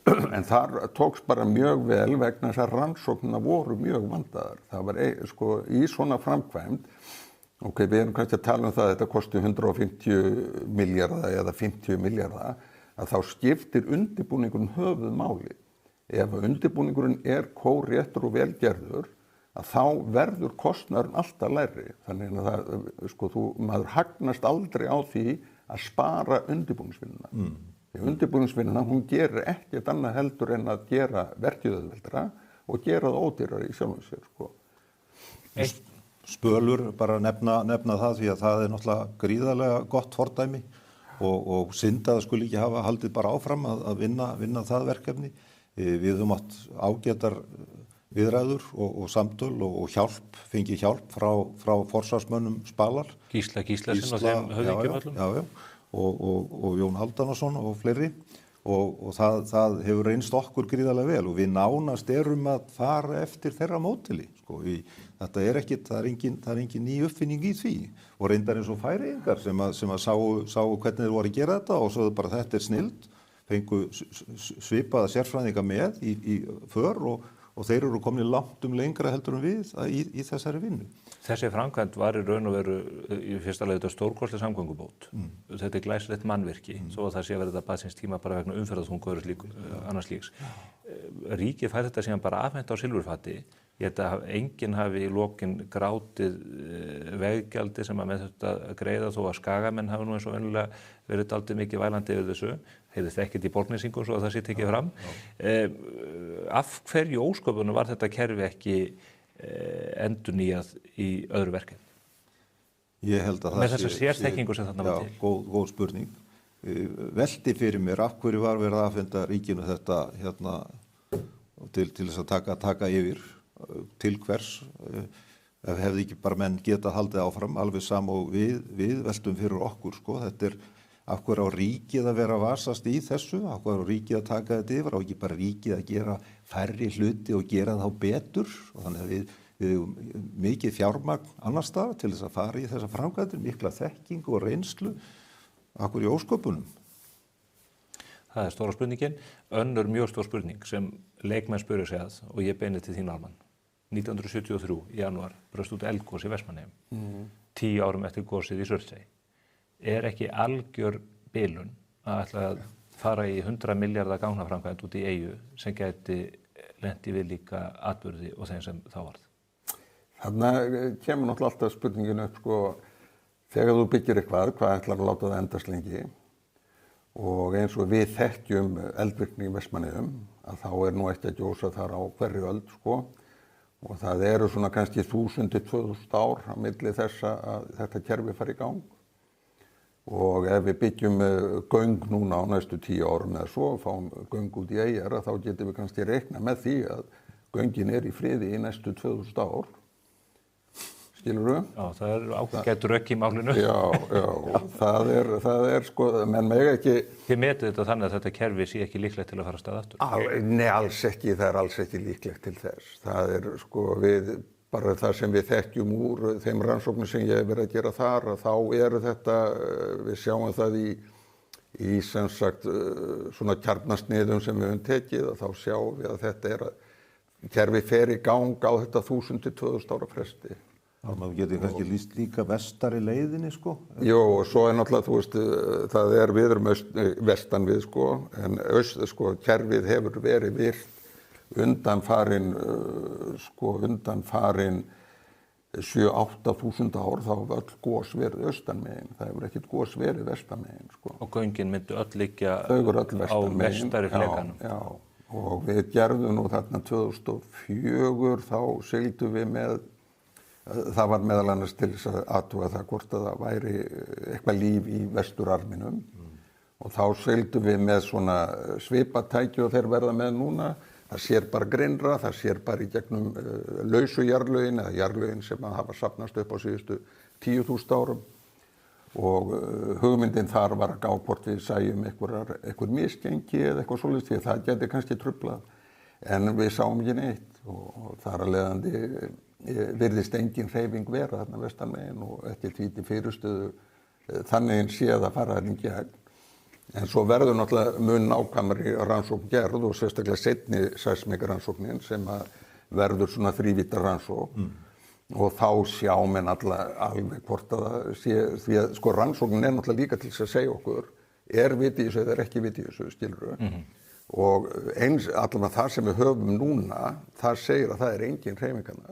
En þar tókst bara mjög vel vegna þess að rannsóknina voru mjög vandaðar. Það var sko í svona framkvæmd, ok, við erum kannski að tala það að þetta kosti 150 milljarða eða 50 milljarða, að þá skiptir undirbúningurinn höfuðmáli. Ef undirbúningurinn kórréttur og velgerður, að þá verður kostnaðurinn alltaf lægri. Þannig að það, sko, maður hagnast aldrei á því að spara undirbúningsvinnuna. Undirbúningsvinnuna, hún gerir ekkert annað heldur en að gera verkið auðveldara og gera það ódýrara í sjálfum sér, sko. Spölur, bara nefna það því að það náttúrulega gríðarlega gott fordæmi og synd að það skuli ekki hafa haldið bara áfram að vinna það verkefni. Við höfum átt ágætar viðræður og samtöl og fengið hjálp frá forsvarsmönnum Spalar. Gísla og þeim höfðingjum öllum. Já. Og Jón Haldanason og fleiri og það hefur reynst okkur gríðarlega vel og við nánast erum að fara eftir þeirra módeli, sko. Þetta það er engin ný uppfinning í því og reyndar eins og Færeyingar sem að sáu hvernig þeir voru að gera þetta og svo bara þetta snilld, fengu svipaða sérfræðinga með í för og þeir eru komin langt lengra heldur við í þessari vinnu. Þessi framkvæmd var í raun og veru í fyrsta lagi þetta stórkostleg samgöngubót. Þetta glæsilegt mannvirki, svo að það sé að vera þetta barnsins tíma bara vegna umferðarþunga og annars slíks. Ríkið fær þetta síðan bara afhent á silfurfati. Ég held að enginn hafi í lokin grátið veggjaldi sem að með þetta greiða þó að skagamenn hafi nú eins og venjulega verið dálítið mikið vælandi yfir þessu. Heyrðist ekkert í borgnesingum svo að það sé tekið fram. Af hverju ósköpunum var þetta kerfi ekki endurnýjað í öðru verkefni? Ég held að með þessa sérþekkingu sem þarna var til. Já, góð spurning. Velti fyrir mér af hverju var verið að afhenda ríkinu þetta til þess að taka yfir til hvers ef hefði ekki bara menn geta haldið áfram alveg sama og við veltum fyrir okkur, sko. Þetta af hverju á ríkið að vera að vasast í þessu, af hverju á ríkið að taka þetta yfir, á ekki bara ríkið að gera færri hluti og gera þá betur og þannig að við mikið fjármagn annars staðar til þess að fara í þessa framkvæmdir, mikla þekkingu og reynslu, af hverju ósköpunum. Það er stóra spurningin. Önnur mjög stór spurning sem leikmenn spurðu sig að og ég beini til þín Ármann. 1973 í janúar braust út eldgos í Vestmannaeyjum, 10 árum eftir gosið í Surtsey. Ekki algjör bilun að ætla að fara í 100 milljarða gangaframkvæmd út í eyju sem gæti lent í viðlíka atburði og þeim sem þá varð? Þarna kemur náttúrulega alltaf spurningin upp, sko, þegar þú byggir eitthvað, hvað ætlar að láta það endast lengi og eins og við þekkjum eldvirkni í Vestmannaeyjum að þá nú ekki að gjósa þar á hverju öld sko og það eru svona kannski 1000 til 2000 ár á milli þess að þetta kerfi fari í gang og ef við byggjum göng núna á næstu 10 árum eða svo og fáum göng út í eyjar þá getum við kannski reikna með því að göngin í friði í næstu 2000 ár. Skilurðu? Já, það ágætt rökk í málinu. Já, það er sko, menn mega ekki... Þið metið þetta þannig að þetta kerfi sé ekki líklegt til að fara af stað aftur? Nei, alls ekki, það er alls ekki líklegt til þess. Það er sko bara það sem við þekkjum úr þeim rannsóknum sem ég hef verið að gera þar, að þá eru þetta, við sjáum það í sem sagt svona kjarnasniðum sem við höfum tekið, og þá sjáum við að þetta að kerfi fer í gang á þetta 1000 til 2000 ára fresti. Já, maður getur kannski lýst líka vestari leiðinni, sko? Jó, og svo náttúrulega, þú veist, það við erum vestan við, sko, en sko, kerfið hefur verið virt undanfarin 7-8.000 ár, þá hefur öll gos verið austanmegin, það hefur ekkert gos verið vestanmegin, sko. Og göngin myndu öll liggja á vestari flekanum? Já, og við gerðum nú þarna 2004, þá sigldum við með, það var meðal annars til þess að athuga það hvort að það væri eitthvað líf í vesturarminum og þá sigldum við með svona svipatæki og þeir verða með núna. Það sér bara grynnra, það sér bara í gegnum lausu jarðlögin eða jarðlögin sem hafa safnast upp á síðustu 10.000 árum og hugmyndin þar var að gá hvort við sæjum einhver misgengi eða eitthvað svoleiðis því að það geti kannski truflað en við sáum ekki neitt og þar að leiðandi virðist engin hreyfing vera þarna vestanmegin og ekki tvíti fyrirstöðu þannig séð að fara þarna í gegn. En svo verður náttúrulega mun nákvæmari rannsókn gerð og sérstaklega seinni seismikarannsóknin sem verður svona þrívídda rannsókn og þá sjá menn alveg hvort að það sé, því að sko rannsóknin náttúrulega líka til þess að segja okkur vit í þessu eða ekki vit í þessu, skilurðu. Og eins allavega það sem við höfum núna, það segir að það engin hreyfingarna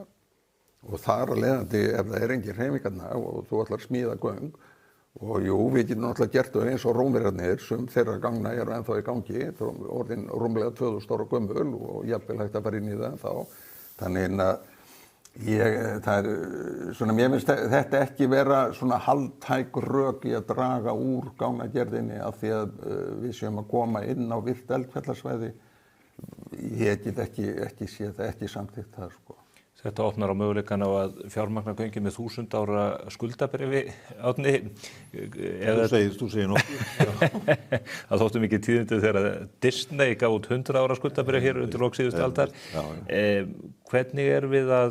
og þar að leiðandi ef það engin hreyfingarna og þú ætlar að smíða göng og jú, við getum náttúrulega gert það eins og Rómverjarnir sem þeirra gangna eru ennþá í gangi, orðin rúmlega 2000 ára gömul og jafnvel hægt að fara inn í það ennþá. Þannig að mér finnst þetta ekki vera svona haldtæk rök í að draga úr gangagerðinni af því að við séum að koma inn á virkt eldfjallasvæði. Ég get ekki séð það, ekki samþykkt það, sko. Þetta opnar á möguleikann á að fjármagna göngin með 1000 ára skuldabréfi, Árni. Þú segir nokkuð. Það þóttu mikið tíðindi þegar Disney gaf út 100 ára skuldabréf hér undir lok síðustu aldar. Hvernig eru þið að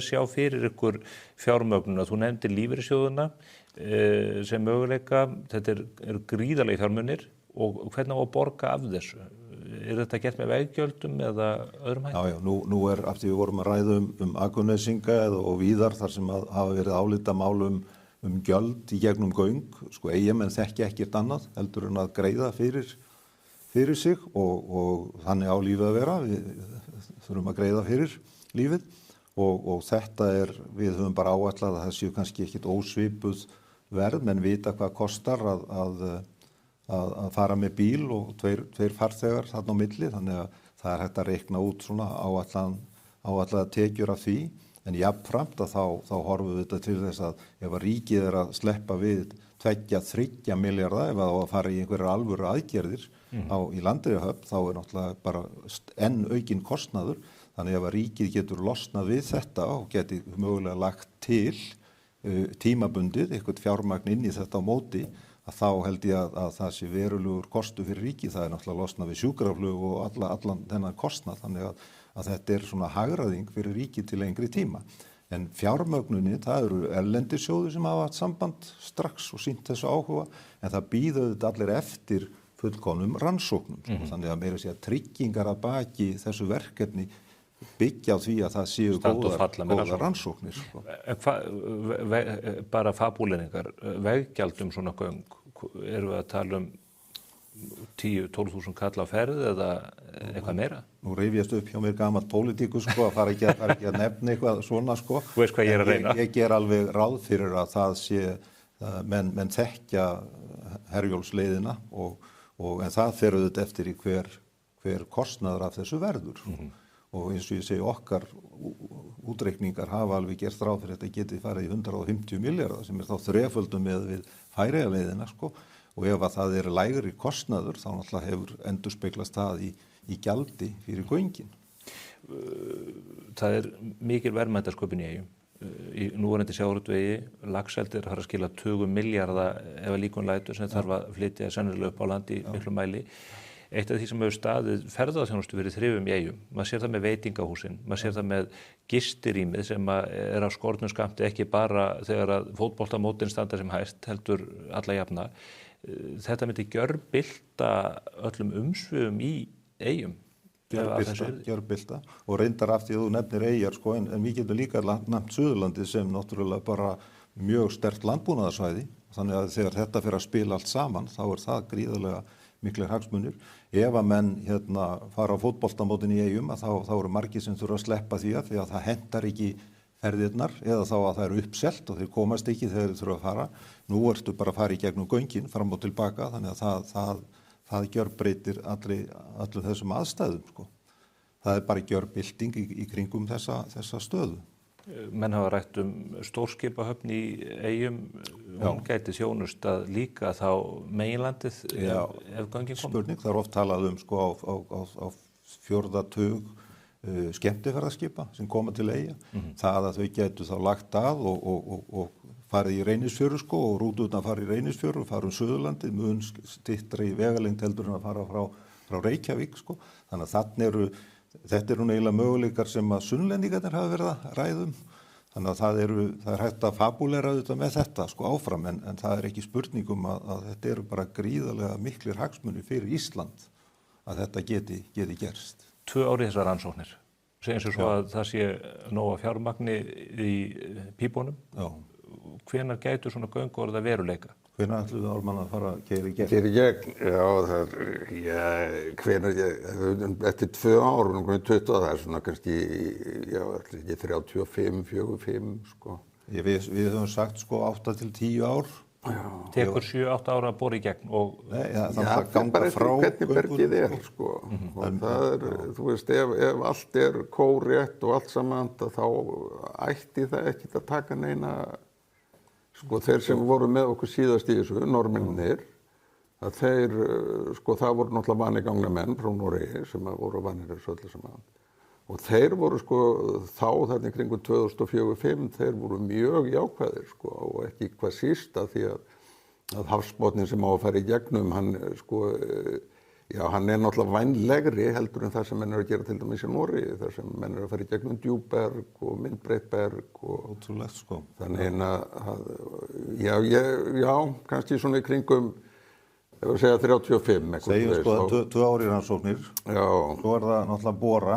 sjá fyrir ykkur fjármögnuna? Þú nefndir lífeyrissjóðuna sem möguleika. Þetta eru gríðarlegir fjármunir og hvernig á að borga af þessu? Þetta gert með veggjöldum eða öðrum hætti? Já, nú af því við vorum að ræða Akurnesinga og víðar þar sem hafa verið álitamál gjöld í gegnum göng. Sko Eyjamenn þekkja ekkert annað heldur en að greiða fyrir sig og þannig á lífið að vera. Við þurfum að greiða fyrir lífið og þetta við höfum bara áætlað að það séu kannski ekkert ósvipuð verð, menn vita hvað kostar að fara með bíl og tveir farþegar þarna á milli, þannig að það hægt að reikna út svona áætlaða tekjur af því, en jafnframt að þá horfum við þetta til þess að ef að ríkið að sleppa við 2-3 milljarða ef það á að fara í einhverjar alvöru aðgerðir í Landeyjahöfn, þá náttúrulega bara enn aukinn kostnaður, þannig ef að ríkið getur losnað við þetta og geti mögulega lagt til tímabundið eitthvað fjármagn inn í þetta á móti, að þá held ég að það sé verulegur kostu fyrir ríkið, það náttúrulega losnað við sjúkraflug og allan þennan kostnað, þannig að þetta svona hagræðing fyrir ríkið til lengri tíma. En fjármögnunin, það eru erlendissjóðir sem hafa haft samband strax og sýnt þessu áhuga, en það bíða auðvitað allir eftir fullkomnum rannsóknum. Þannig að meira sé að tryggingar að baki þessu verkefni byggja á því að það séu góðar rannsóknir. Bara fabúleiningar, veggjald svona göng, erum við að tala 10-12 þúsund kall á ferð eða eitthvað meira? Nú rifjast upp hjá mér gamall pólitíkus sko, að fara ekki að nefna eitthvað svona sko. Þú veist hvað ég er að reyna. Ég ger alveg ráð fyrir að það sé, menn þekkja Herjólfsleiðina en það fer auðvitað eftir í hver kostnaður af þessu verður. Og eins og ég segi okkar útreikningar hafa alveg gert ráð fyrir þetta geti farið í 150 milljarða sem þá þreföldum með við Færeyjaleiðina sko. Og ef að það lægri kostnaður þá náttúrulega hefur endurspeglast það í gjaldi fyrir göngin. Það mikil verðmætasköpun í Eyjum. Í núverandi sjávarútvegi, laxeldi þarf að skila 20 milljarða ef að líkun lætur sem þarf að flytja sennilega upp á land í miklu mæli. Eitt af því sem hefur staðið ferðaþjónustu verið þrifum í Eyjum. Maður sér það með veitingahúsin, maður sér það með gistirýmið sem er á skornum skammti ekki bara þegar að fótboltamótin standa sem hæst, heldur alla jafna. Þetta myndi gjörbylta öllum umsvifum í Eyjum. Gjörbylta og reyndar af því að þú nefnir Eyjar sko, en við getum líka nefnt Suðurlandið sem náttúrulega bara mjög sterkt landbúnaðarsvæði. Þannig að þegar þetta fer að spila allt saman þá það gríðarlega miklir hagsmunir. Ef að menn fara á fótboltamótin í Eyjum þá eru margir sem þurfa að sleppa því að það hentar ekki ferðirnar eða þá að það eru uppselt og þeir komast ekki þegar þeir þurfa að fara. Nú ertu bara að fara í gegnum göngin fram og tilbaka þannig að það gjörbreytir allir þessum aðstæðum sko. Það bara gjörbylting í kringum þessa stöðu. Menn hafa rætt stórskipahöfn í Eyjum, hún gæti þjónustað líka þá meginlandið ef göngin kom. Spurning, það oft talað sko á fjórða tug skemmtiferðaskipa sem koma til Eyja. Það að þau gætu þá lagt að og farið í Reynisfjörur sko og rúturnar farið í Reynisfjörur og farið Suðurlandið mun styttri vegalengd heldur en að fara frá Reykjavík sko. Þannig að þetta eru eiginlega möguleikar sem að sunnlendingarnir hafa verið að ræðum. Þannig að það hægt að fabúlera auðvitað með þetta sko áfram en það ekki spurningum að þetta eru bara gríðarlega miklir hagsmunir fyrir Ísland að þetta geti gerst. 2 ár í þessar rannsóknir. Segjum sér svo að það sé nóga fjármagni í pípunum. Já. Hvenær gætu svona göng orðið að veruleika? Hvenær ætlum við Ármann að fara að keyra í gegn? Keyra í gegn, eftir 2 ár, við komum 20, það svona kannski, ekki 35, 45, sko. Við höfum sagt sko 8 til 10 ár. Tekur 7-8 ára að bora í gegn og... Það er bara hvernig bergið sko. Og það þú veist, ef allt kórétt og allt saman, þá ætti það ekki að taka neina... Sko þeir sem voru með okkur síðast í þessu, Norðmennir, að þeir, sko það voru náttúrulega vanigangna menn frá Noregi sem voru vanir þessu öllu saman. Og þeir voru sko þá þarna kringum 2004-05, þeir voru mjög jákvæðir sko og ekki hvað síst að því að hafsbotnin sem á að fara í gegnum, hann sko, hann náttúrulega vænlegri heldur en það sem menn að gera til dæmis í Noregi, þar sem menn að fara í gegnum djúpberg og myndbreytberg og... Ótrúlegt sko. Þannig kannski svona í kringum, ég var að segja 35. Segjum sko að 2 ár í rannsóknir, svo það náttúrulega bora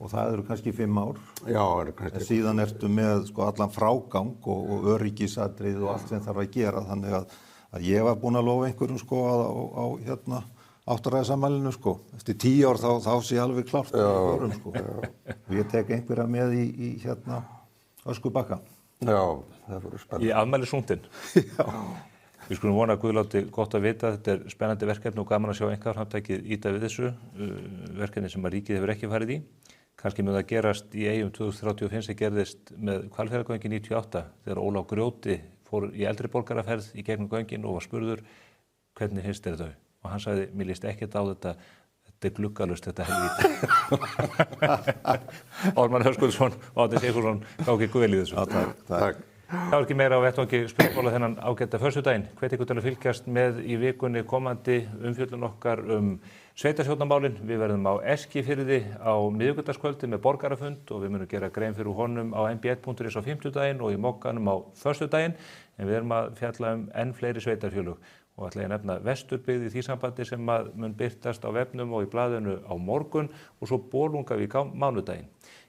og það eru kannski 5 ár. Já, kannski. En síðan ertu með sko allan frágang og öryggisatrið og allt sem þarf að gera, þannig að ég var búinn að lofa einhverjum sko á áttaræðisamælinu sko. Eftir 10 ár þá sé alveg klárt sko. Og ég tek einhverja með í Öskubakka. Já, það voru spennandi. Í afmælisúndin. Já. Við skulum vona að Guðláti gott að vita, þetta spennandi verkefni og gaman að sjá einkaframtakið íta við þessu, verkefni sem að ríkið hefur ekki farið í. Kannski mun það gerast í Eyjum 2035 sem gerðist með Hvalfjarðargöngin 98 þegar Ólaf Grjóti fór í eldri borgaraferð í gegnum göngin og var spurður hvernig finnst þér þau? Og hann sagði, mér líst ekkert á þetta er gluggalust þetta helvíti. Ármann Höskuldsson og Árni Sigfússon gáði guðvel í þessu. Takk. Það var ekki meira á vettvangi spurningamála þennan ágæta föstudaginn. Hvet ykkur til að fylgjast með í vikunni komandi umfjöllun okkar sveitarstjórnarmálin. Við verðum á Eskifirði á miðvikudagskvöldi með borgarafund og við munum gera grein fyrir honum á mbl.is á fimmtudaginn og í Mogganum á föstudaginn. En við erum að fjalla enn fleiri sveitarfélög og ætla ég að nefna Vesturbyggð í því sambandi sem mun birtast á vefnum og í blaðinu á morgun og svo Bolungarvík á mánudaginn.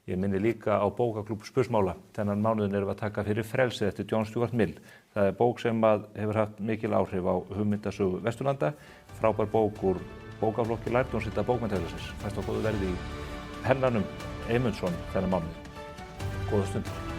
Ég minni líka á bókaklúbb Spursmála. Þennan mánuðin erum við að taka fyrir Frelsið eftir John Stuart Mill. Það er bók sem hefur haft mikil áhrif á hugmyndasögu Vesturlanda. Frábær bók úr bókaflokki lærdómsrita bókmenntahöfuðsins. Fæst á góðu verði í Hermanum Eymundsson þennan mánuð. Góða stundir.